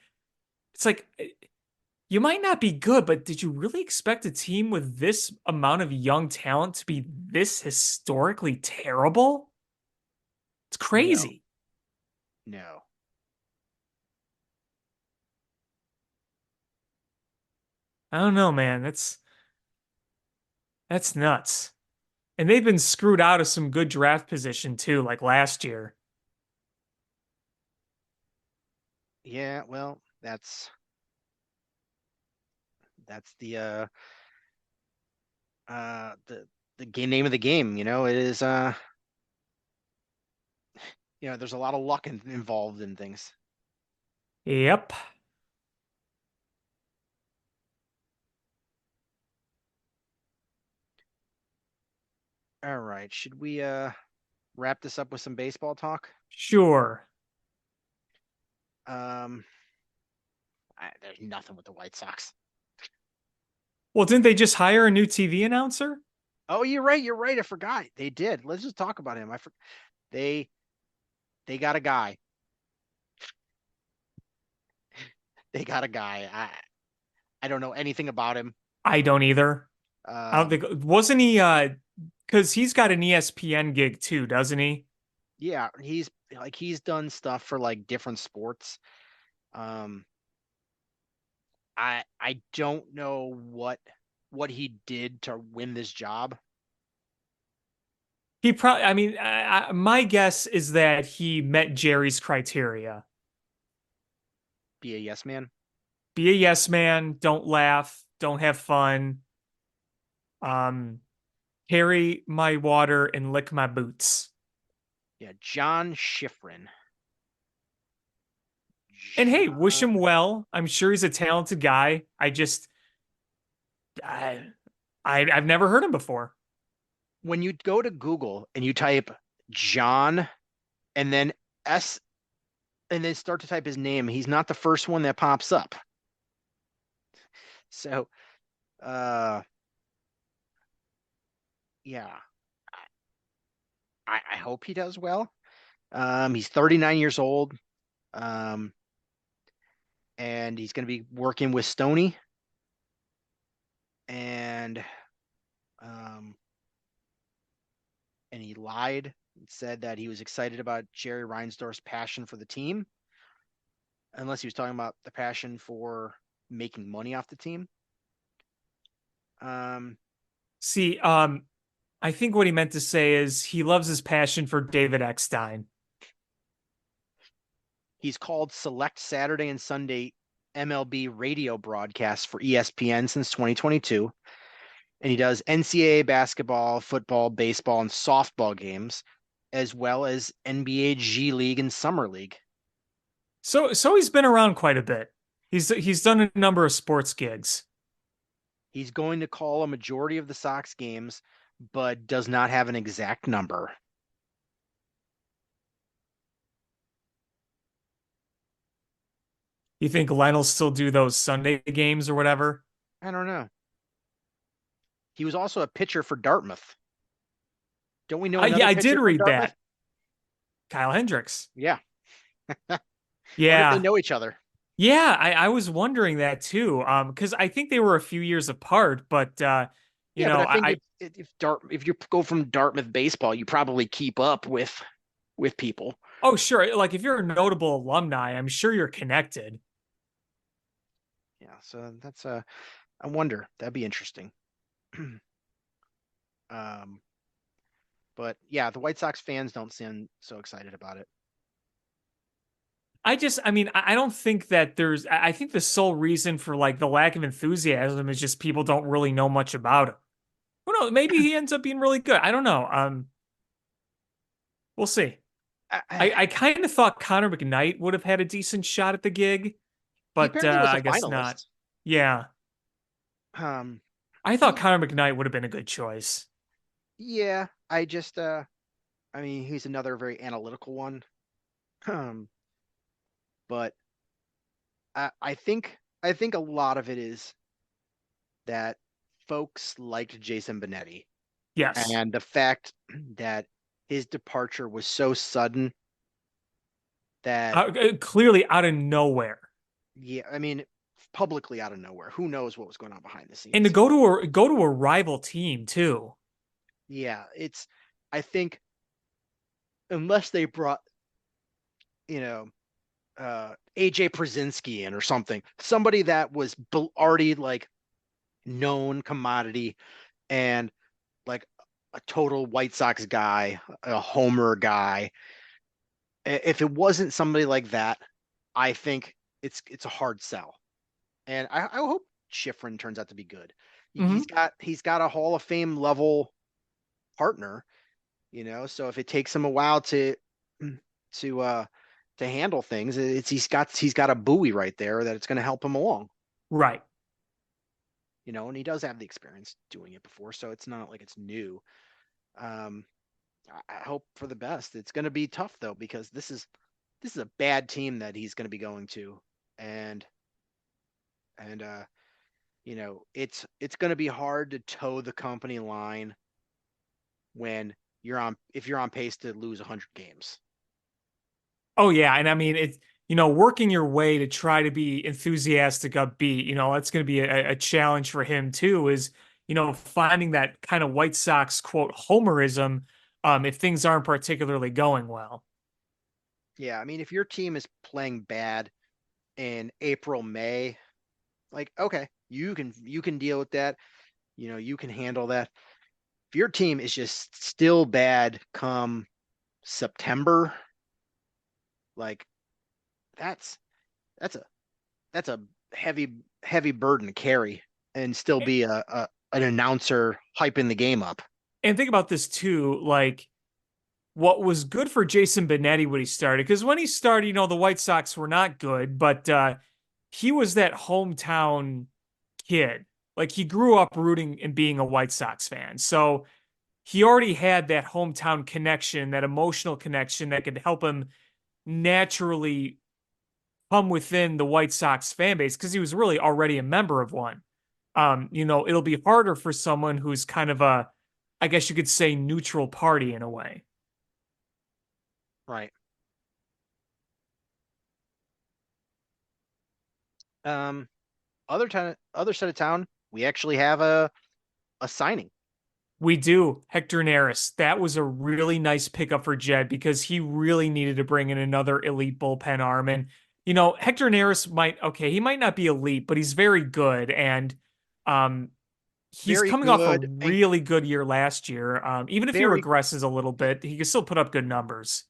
it's like, you might not be good, but did you really expect a team with this amount of young talent to be this historically terrible? It's No, crazy. no. I don't know, man. That's nuts. And they've been screwed out of some good draft position too, like last year. Yeah, well, that's the name of the game. It is there's a lot of luck involved in things. Yep. All right, should we wrap this up with some baseball talk? Sure. Um, there's nothing with the White Sox. Well, didn't they just hire a new TV announcer? Oh, you're right. You're right. I forgot. They did. Let's just talk about him. They they got a guy. They got a guy. I don't know anything about him. I don't either. I don't Um, think wasn't he because he's got an ESPN gig too, doesn't he? yeah, he's done stuff for like different sports. Um, I don't know what he did to win this job. He probably I mean, my guess is that he met Jerry's criteria. Be a yes man. Be a yes man, don't laugh, don't have fun. Um, carry my water and lick my boots. Yeah, John Schifrin. And hey, wish John, him well. I'm sure he's a talented guy. I, I've never heard him before. when you go to Google and you type John and then S and then start to type his name, he's not the first one that pops up. So, uh, yeah, I hope he does well. He's 39 years old, um, and he's going to be working with Stoney, and um, he lied and said that he was excited about Jerry Reinsdorf's passion for the team, unless he was talking about the passion for making money off the team. See, I think what he meant to say is he loves his passion for David Eckstein. He's called select Saturday and Sunday MLB radio broadcasts for ESPN since 2022. And he does NCAA basketball, football, baseball, and softball games, as well as NBA G League and Summer League. So he's been around quite a bit. He's done a number of sports gigs. He's going to call a majority of the Sox games, but does not have an exact number. You think Len will still do those Sunday games or whatever? I don't know. He was also a pitcher for Dartmouth. Don't we know another yeah, I pitcher did from read Dartmouth? that. Kyle Hendricks. Yeah. Wonder if they Yeah. know each other. Yeah, I was wondering that too. Because I think they were a few years apart, but Yeah, but I think if you go from Dartmouth baseball, you probably keep up with people. oh sure, like if you're a notable alumni, I'm sure you're connected. Yeah, so that's I wonder. That'd be interesting. um, but yeah, the White Sox fans don't seem so excited about it. I mean, I don't think that I think the sole reason for like the lack of enthusiasm is just people don't really know much about him. Who knows? Maybe he ends up being really good. I don't know. We'll see. I kind of thought Connor McKnight would have had a decent shot at the gig, He but apparently was a I guess not. finalist. Yeah. Um, I thought Connor McKnight would have been a good choice. yeah, I just I mean, he's another very analytical one. Um, but I think a lot of it is that folks liked Jason Benetti, Yes. and the fact that his departure was so sudden that Clearly out of nowhere. yeah, I mean, publicly out of nowhere. Who knows what was going on behind the And to scenes? go to a rival team too. Yeah, I think unless they brought, you know, AJ Przinsky in or somebody that was already like known commodity and like a total White Sox guy, a homer guy. If it wasn't somebody like that, I think it's a hard sell. And I hope Schifrin turns out to be good. Mhm. He's got a Hall of Fame level partner, so if it takes him a while to handle things, he's got a buoy right there that it's going to help him along. Right. And he does have the experience doing it before, so it's not like it's new. I hope for the best. It's going to be tough though, because this is a bad team that he's going to be going to, and it's going to be hard to toe the company line when if you're on pace to lose 100 games. Oh yeah, and I mean it's working your way to try to be enthusiastic, upbeat. That's going to be a challenge for him too. Is finding that kind of White Sox quote homerism, if things aren't particularly going well. Yeah, I mean, if your team is playing bad in April, May, like okay, you can deal with that. You can handle that. If your team is just still bad come September, like that's a heavy burden to carry and still be an announcer hyping the game up. And think about this too, like what was good for Jason Benetti when he started, because when he started, the White Sox were not good, but he was that hometown kid. Like he grew up rooting and being a White Sox fan. So he already had that hometown connection, that emotional connection that could help him naturally come within the White Sox fan base because he was really already a member of one. It'll be harder for someone who's kind of I guess you could say, neutral party in a way. Right. Um, other side of town, we actually have a signing. We do. Hector Neris. That was a really nice pickup for Jed because he really needed to bring in another elite bullpen arm. And, Hector Neris he might not be elite, but he's very good. And um, he's Very coming off a good and really good year last year. Even if he very regresses a little bit, he can still put up good numbers.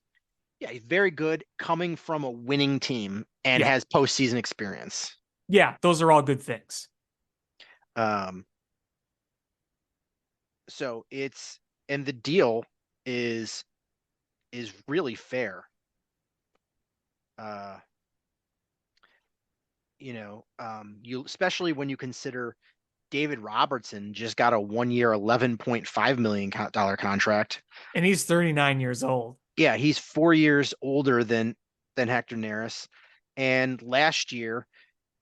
yeah, he's very good coming from a winning team and Yeah. has postseason experience. Yeah, those are all good things. Um, so it's and the deal is really fair. Uh, you especially when you consider David Robertson just got a 1 year, $11.5 million contract. And he's 39 years old. Yeah, he's 4 years older than Hector Neris. And last year,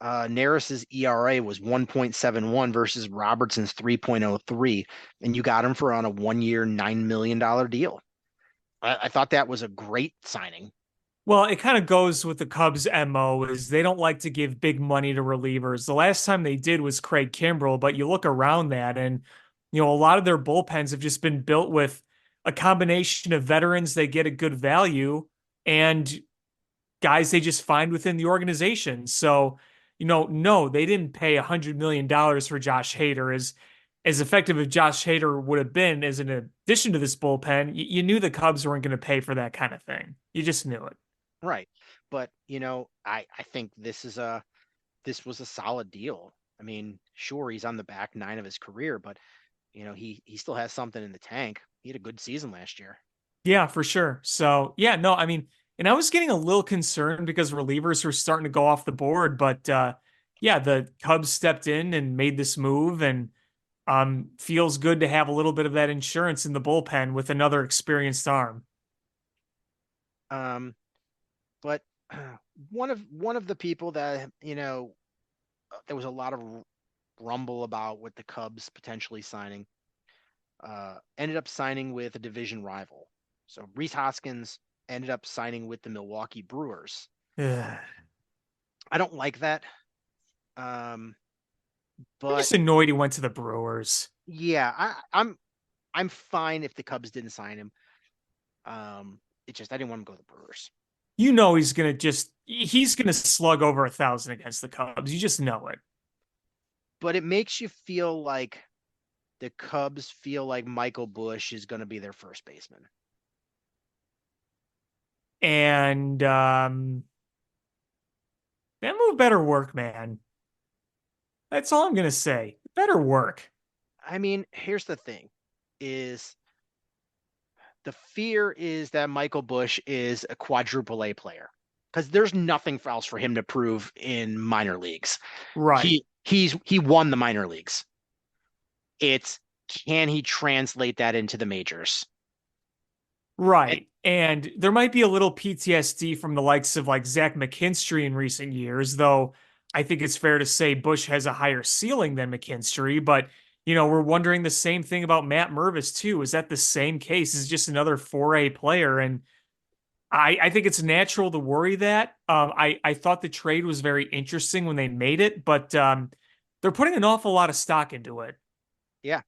Neris's ERA was 1.71 versus Robertson's 3.03, and you got him for on a 1 year, $9 million deal. I thought that was a great signing. Well, it kind of goes with the Cubs' MO is they don't like to give big money to relievers. The last time they did was Craig Kimbrell, but you look around that and a lot of their bullpens have just been built with a combination of veterans they get a good value and guys they just find within the organization. So, no, they didn't pay $100 million for Josh Hader. As effective as Josh Hader would have been as an addition to this bullpen, you knew the Cubs weren't going to pay for that kind of thing. You just knew it. Right. But, I think this was a solid deal. I mean, sure, he's on the back nine of his career, but he still has something in the tank. He had a good season last year. Yeah, for sure. So, yeah, no, I mean, and I was getting a little concerned because relievers were starting to go off the board, but yeah, the Cubs stepped in and made this move and feels good to have a little bit of that insurance in the bullpen with another experienced arm. But one of the people that there was a lot of rumble about with the Cubs potentially signing, ended up signing with a division rival. So Rhys Hoskins ended up signing with the Milwaukee Brewers. I'm I don't like that. But just annoyed he went to the Brewers. yeah, I'm fine if the Cubs didn't sign him. It's just I didn't want him to go to the Brewers. He's gonna slug over 1,000 against the Cubs. You just know it. But it makes you feel like the Cubs feel like Michael Busch is going to be their first baseman. And that move better work, man. That's all I'm gonna say. Better work. I mean, here's the thing is the fear is that Michael Busch is a quadruple A player because there's nothing else for him to prove in minor leagues. Right. He won the minor leagues. It's can he translate that into the majors? Right. And there might be a little PTSD from the likes of like Zach McKinstry in recent years, though I think it's fair to say Bush has a higher ceiling than McKinstry. But, we're wondering the same thing about Matt Mervis, too. Is that the same case? Is just another 4A player? And I think it's natural to worry that. I thought the trade was very interesting when they made it, but they're putting an awful lot of stock into it. Yeah.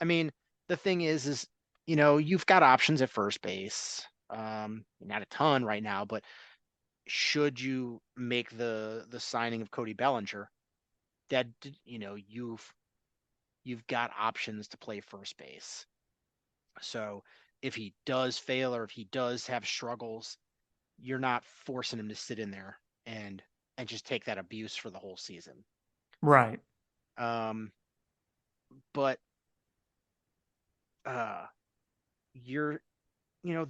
I mean, the thing is, you've got options at first base. Not a ton right now, but should you make the signing of Cody Bellinger, that you've got options to play first base. So if he does fail or if he does have struggles, you're not forcing him to sit in there and just take that abuse for the whole season. Right. But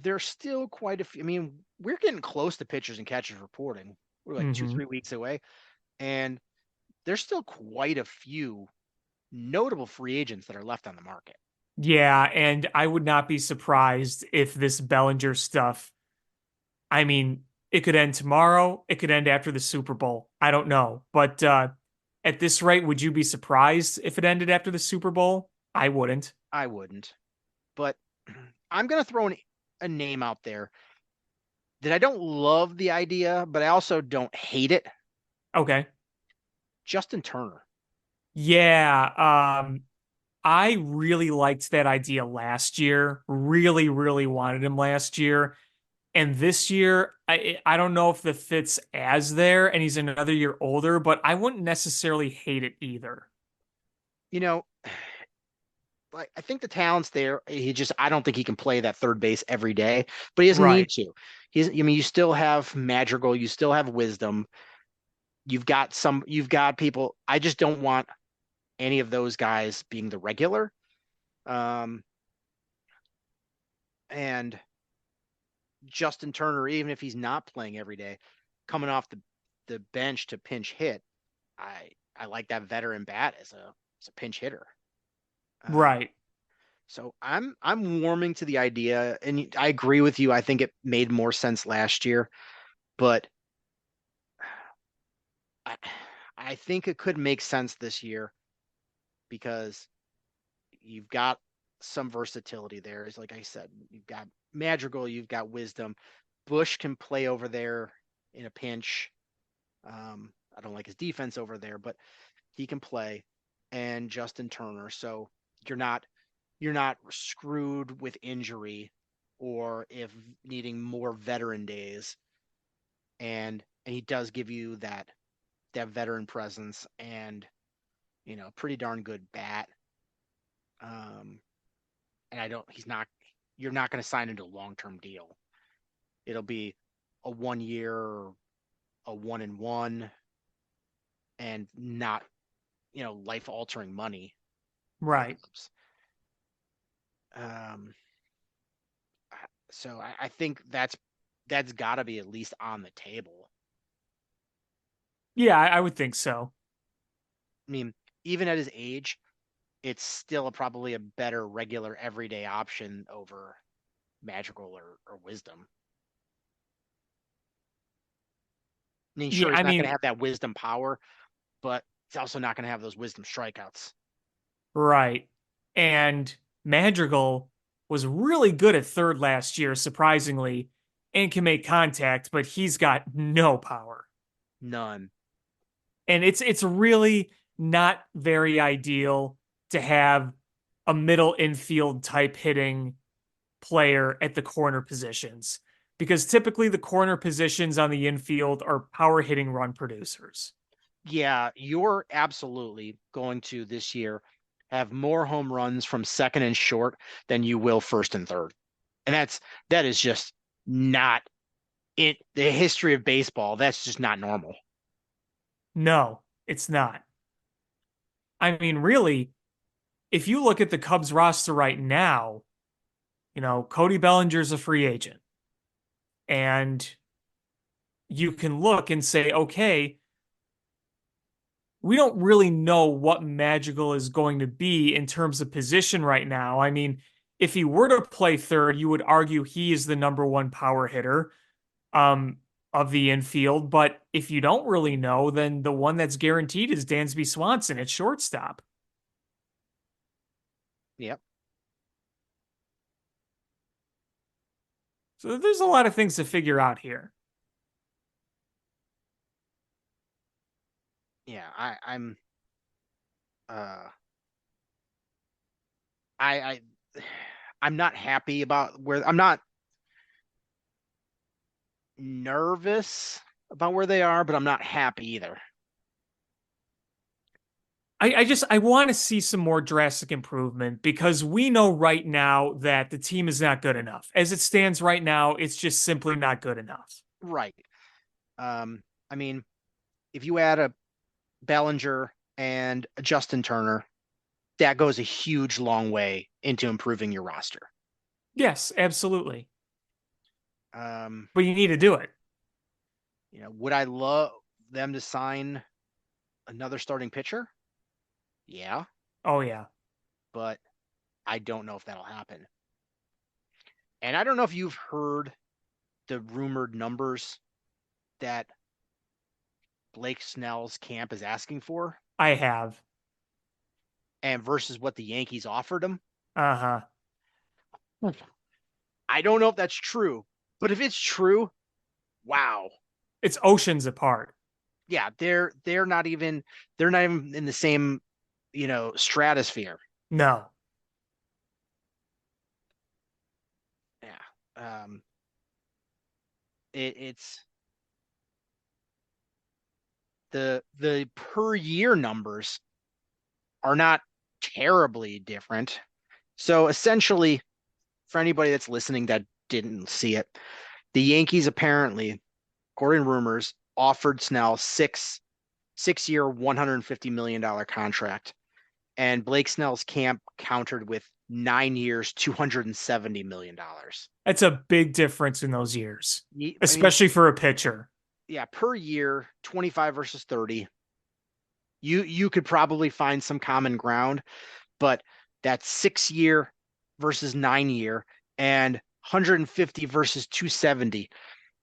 there's still quite a few. I mean, we're getting close to pitchers and catchers reporting. We're like 2-3 weeks away, and there's still quite a few notable free agents that are left on the market. Yeah, and I would not be surprised if this Bellinger stuff, I mean, it could end tomorrow, it could end after the Super Bowl. I don't know. But at this rate, would you be surprised if it ended after the Super Bowl? I wouldn't. I wouldn't. but I'm going to throw a name out there that I don't love the idea, but I also don't hate it. Okay. Justin Turner. Yeah. I really liked that idea last year. Really, really wanted him last year. And this year, I don't know if the fit's as there, and he's another year older, but I wouldn't necessarily hate it either. You know, like I think the talent's there. I don't think he can play that third base every day, but he doesn't need Right. to. I mean, you still have Madrigal, you still have Wisdom. You've got people. I just don't want any of those guys being the regular. Um, and Justin Turner, even if he's not playing every day, coming off the bench to pinch hit, I like that veteran bat as a pinch hitter. Um, Right. so I'm warming to the idea, and I agree with you. I think it made more sense last year, but I, I think it could make sense this year because you've got some versatility there. Is like I said, you've got Madrigal, you've got Wisdom. Bush can play over there in a pinch. I don't like his defense over there, but he can play. And Justin Turner. So you're not you're not screwed with injury or if needing more veteran days. And he does give you that veteran presence and pretty darn good bat. Um, and I don't he's not you're not going to sign into a long-term deal. It'll be a 1 year, a 1 and 1, and not life-altering money, Right. perhaps. Um, so I think that's got to be at least on the table. Yeah, I would think so. I mean, even at his age, it's still probably a better regular everyday option over Magical or Wisdom. I mean, Yeah, sure, he's I not going mean, to have that Wisdom power, but he's also not going to have those Wisdom strikeouts. right. And Madrigal was really good at third last year, surprisingly, and can make contact, but he's got no power. None. And it's really not very ideal to have a middle infield type hitting player at the corner positions because typically the corner positions on the infield are power hitting run producers. Yeah, you're absolutely going to this year have more home runs from second and short than you will first and third. And that is just not in the history of baseball. That's just not normal. No, it's not. I mean, really, if you look at the Cubs roster right now, Cody Bellinger's a free agent. And you can look and say, okay, we don't really know what Magical is going to be in terms of position right now. I mean, if he were to play third, you would argue he is the number one power hitter um, of the infield. But if you don't really know, then the one that's guaranteed is Dansby Swanson at shortstop. Yep. So there's a lot of things to figure out here. Yeah, uh I I'm not happy about where I'm not nervous about where they are, but I'm not happy either. I want to see some more drastic improvement because we know right now that the team is not good enough. As it stands right now, it's just simply not good enough. Right. I mean, if you add a Bellinger and a Justin Turner, that goes a huge long way into improving your roster. Yes, absolutely. Um, But you need to do it. would I love them to sign another starting pitcher? Yeah, Oh, yeah. but I don't know if that'll happen. And I don't know if you've heard the rumored numbers that Blake Snell's camp is asking for I have. and versus what the Yankees offered him. Uh huh. I don't know if that's true, but if it's true, wow. It's oceans apart. Yeah, they're not even in the same, stratosphere. No. Yeah. It's the per year numbers are not terribly different. So essentially, for anybody that's listening that didn't see it, the Yankees apparently, according to rumors, offered Snell six-year, $150 million contract. And Blake Snell's camp countered with 9 years, $270 million. That's a big difference in those years, I mean, especially for a pitcher. yeah, per year, 25 versus 30. You could probably find some common ground, but that's 6 year versus 9 year and 150 versus 270.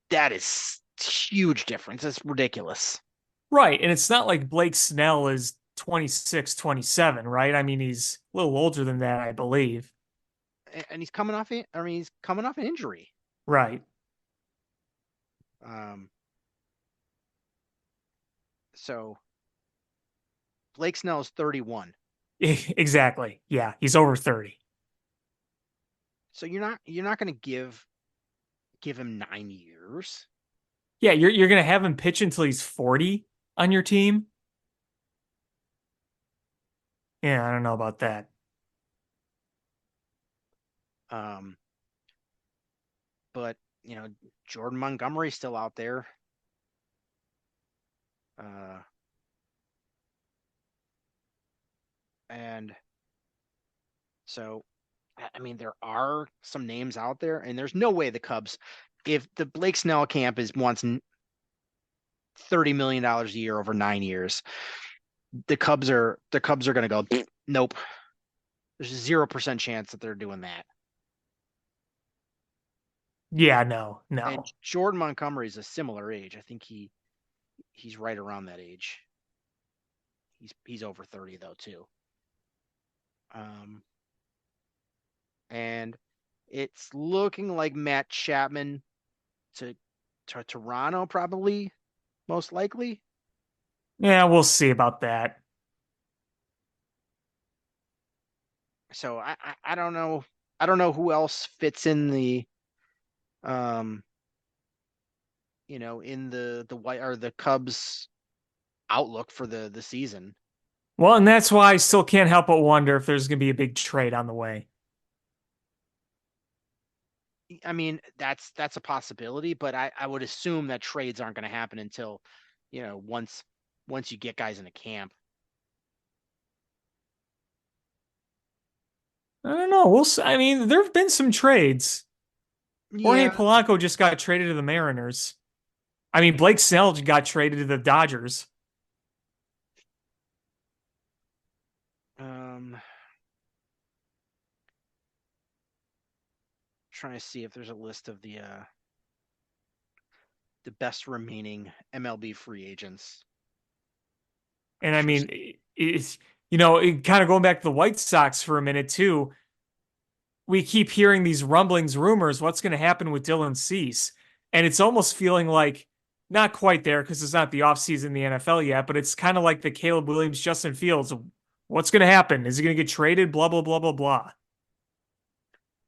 That is huge difference. That's ridiculous. Right. And it's not like Blake Snell is 26, 27, right? I mean, he's a little older than that, I believe. And he's coming off, he's coming off an injury. Right. So Blake Snell is 31. Exactly. Yeah, he's over 30. So you're not going to give him 9 years. Yeah, you're going to have him pitch until he's 40 on your team? Yeah, I don't know about that. But Jordan Montgomery's still out there. And so, I mean, there are some names out there, and there's no way the Cubs, if the Blake Snell camp wants $30 million a year over 9 years, the Cubs are going to go, nope. There's a 0% chance that they're doing that. Yeah, no. And Jordan Montgomery is a similar age. I think he's right around that age. He's over 30 though too. And it's looking like Matt Chapman to Toronto, probably, most likely. Yeah, we'll see about that. So I don't know. I don't know who else fits in the in the white or the Cubs outlook for the season. Well, and that's why I still can't help but wonder if there's going to be a big trade on the way. I mean, that's a possibility, but I would assume that trades aren't going to happen until, once you get guys in a camp. I don't know. We'll see. I mean, there have been some trades. Jorge Yeah. Polanco just got traded to the Mariners. I mean, Blake Snell got traded to the Dodgers. Trying to see if there's a list of the best remaining MLB free agents. And I mean, it's, kind of going back to the White Sox for a minute too. We keep hearing these rumblings, rumors. What's going to happen with Dylan Cease? And it's almost feeling like not quite there because it's not the offseason in the NFL yet, but it's kind of like the Caleb Williams, Justin Fields. What's going to happen? Is he going to get traded? Blah, blah, blah, blah, blah.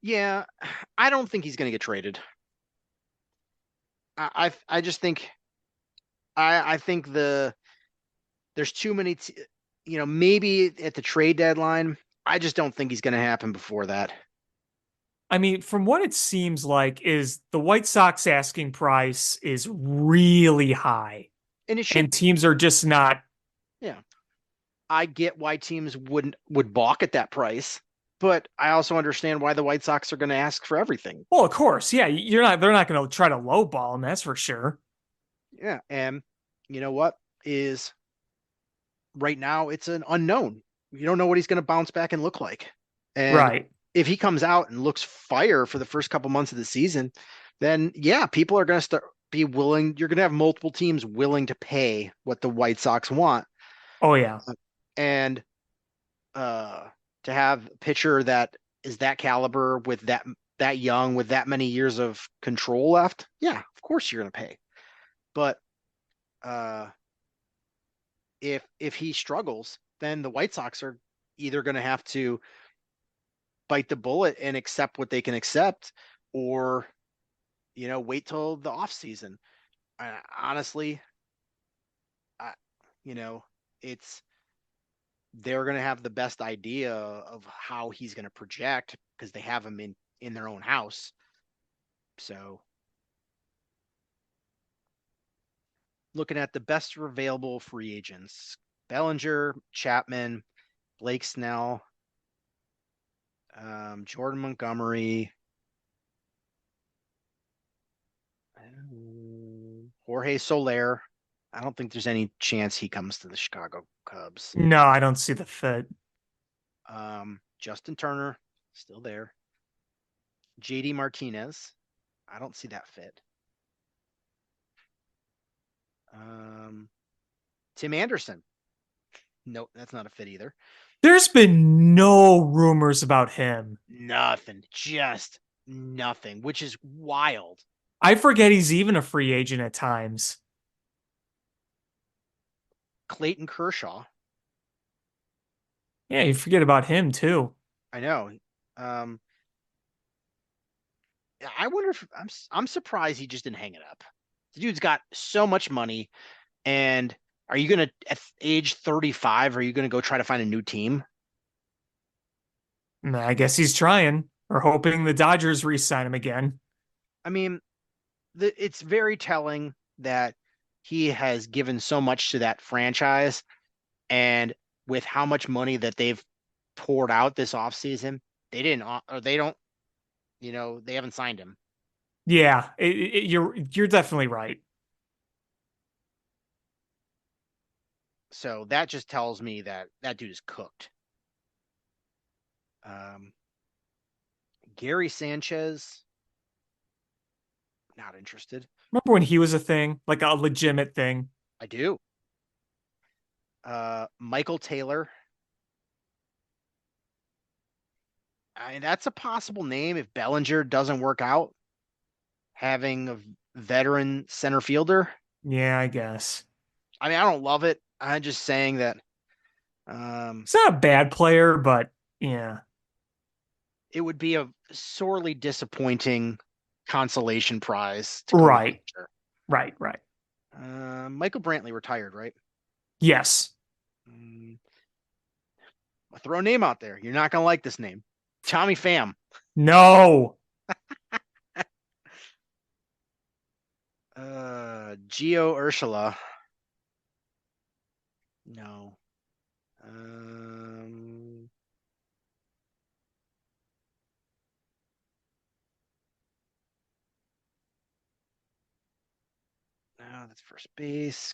Yeah, I don't think he's going to get traded. I just think I think there's too many, maybe at the trade deadline. I just don't think he's going to happen before that. I mean, from what it seems like, is the White Sox asking price is really high, and teams are just not. Yeah, I get why teams would balk at that price, but I also understand why the White Sox are going to ask for everything. Well, of course, yeah, they're not going to try to lowball him, that's for sure. Yeah, and you know what is right now it's an unknown. You don't know what he's going to bounce back and look like. And right. If he comes out and looks fire for the first couple months of the season, then yeah, people are going to be willing. You're going to have multiple teams willing to pay what the White Sox want. Oh yeah. And to have a pitcher that is that caliber with that young with that many years of control left, yeah, of course you're going to pay. But if he struggles, then the White Sox are either going to have to bite the bullet and accept what they can accept, or wait till the off season. Honestly, I, you know, it's they're going to have the best idea of how he's going to project because they have him in their own house. So, looking at the best available free agents: Bellinger, Chapman, Blake Snell, Jordan Montgomery, Jorge Soler. I don't think there's any chance he comes to the Chicago Cubs. No, I don't see the fit. Justin Turner, still there. JD Martinez. I don't see that fit. Tim Anderson. Nope, that's not a fit either. There's been no rumors about him. Nothing. Just nothing, which is wild. I forget he's even a free agent at times. Clayton Kershaw. Yeah, you forget about him too. I know. I wonder if I'm surprised he just didn't hang it up. The dude's got so much money, and are you gonna at age 35? Are you gonna go try to find a new team? I guess he's trying or hoping the Dodgers re-sign him again. I mean, it's very telling that he has given so much to that franchise, and with how much money that they've poured out this offseason, they didn't or they don't, they haven't signed him. Yeah, you're definitely right. So that just tells me that dude is cooked. Gary Sanchez, not interested. Remember when he was a thing, like a legitimate thing? I do. Michael Taylor. I mean, that's a possible name if Bellinger doesn't work out. Having a veteran center fielder. Yeah, I guess. I mean, I don't love it. I'm just saying that He's not a bad player, but yeah. it would be a sorely disappointing consolation prize to come to Right. pitcher. Right. Michael Brantley retired, right? Yes. I'll throw a name out there. You're not going to like this name. Tommy Pham. No. Gio Urshela. No. No, that's first base,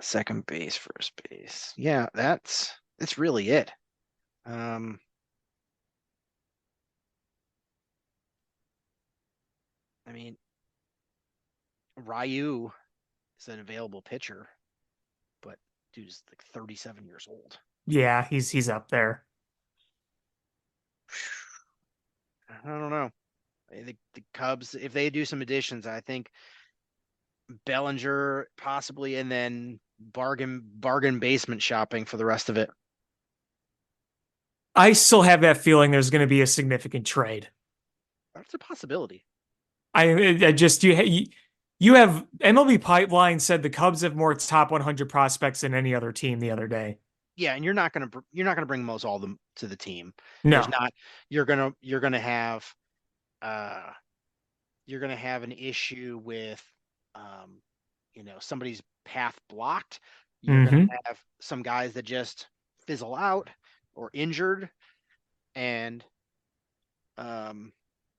second base, first base. Yeah, that's really it. I mean, Ryu is an available pitcher, but dude's like 37 years old. Yeah, he's up there. I don't know. I think the Cubs, if they do some additions, I think Bellinger possibly, and then bargain basement shopping for the rest of it. I still have that feeling there's going to be a significant trade. That's a possibility. I just you have MLB Pipeline said the Cubs have more top 100 prospects than any other team the other day. Yeah, and you're not gonna bring most all of them to the team. No. There's not. You're gonna have an issue with somebody's path blocked. You're gonna have some guys that just fizzle out or injured, and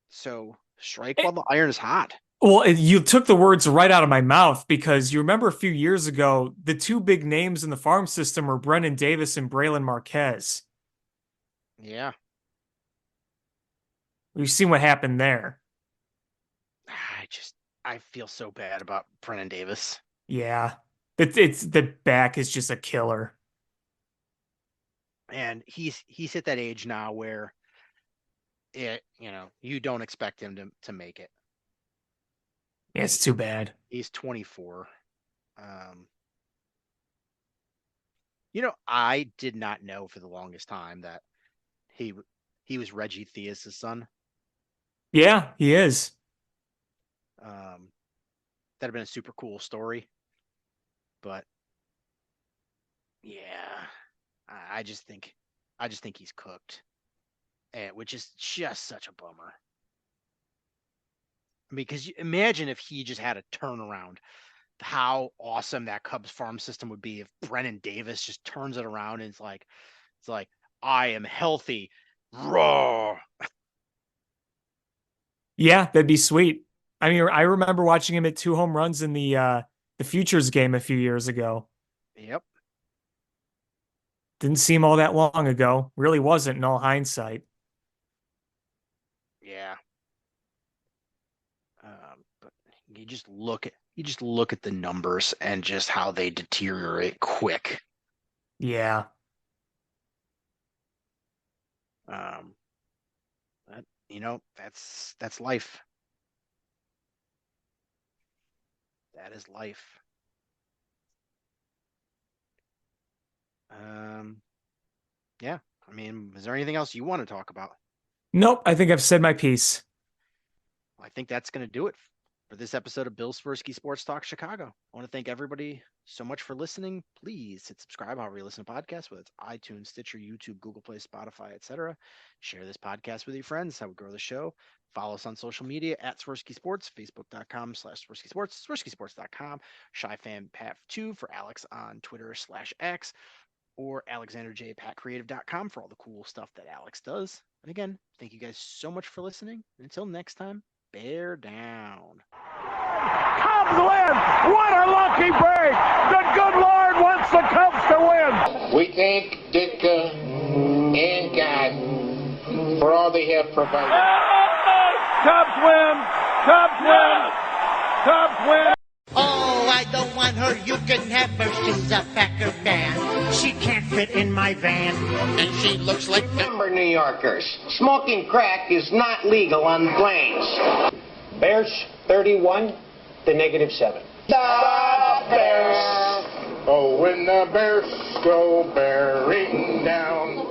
so strike while the iron is hot. Well, you took the words right out of my mouth because you remember a few years ago, the two big names in the farm system were Brennan Davis and Braylon Marquez. Yeah. We've seen what happened there. I feel so bad about Brennan Davis. Yeah. It's the back is just a killer. And he's at that age now where you don't expect him to make it. Yeah, it's too bad. He's 24. I did not know for the longest time that he was Reggie Theus' son. Yeah, he is. That'd have been a super cool story. But yeah, I just think he's cooked, which is just such a bummer. Because imagine if he just had a turnaround, how awesome that Cubs farm system would be if Brennan Davis just turns it around and it's like, I am healthy, raw. Yeah, that'd be sweet. I mean, I remember watching him at 2 home runs in the Futures game a few years ago. Yep. Didn't seem all that long ago. Really wasn't in all hindsight. Yeah. But you just look at the numbers and just how they deteriorate quick. Yeah. That's life. That is life. Yeah. I mean, is there anything else you want to talk about? Nope, I think I've said my piece. I think that's going to do it for this episode of Bill Swerski Sports Talk Chicago. I want to thank everybody so much for listening. Please hit subscribe however you listen to podcasts, whether it's iTunes, Stitcher, YouTube, Google Play, Spotify, etc. Share this podcast with your friends. How we grow the show. Follow us on social media at Swerski Sports, Facebook.com/Swerski Sports, SwerskiSports.com, ShyFanPat2 for Alex on Twitter/X, or AlexanderJPatCreative.com for all the cool stuff that Alex does. And again, thank you guys so much for listening. Until next time, bear down. Cubs win! What a lucky break! The good Lord wants the Cubs to win! We thank Ditka and God for all they have provided. Cubs win! Cubs win! Cubs win! Oh, I don't want her. You can have her. She's a Packer fan. She can't fit in my van. And she looks like Remember, New Yorkers, smoking crack is not legal on planes. Bears 31 to -7. The Bears! Oh, when the Bears go bearing down.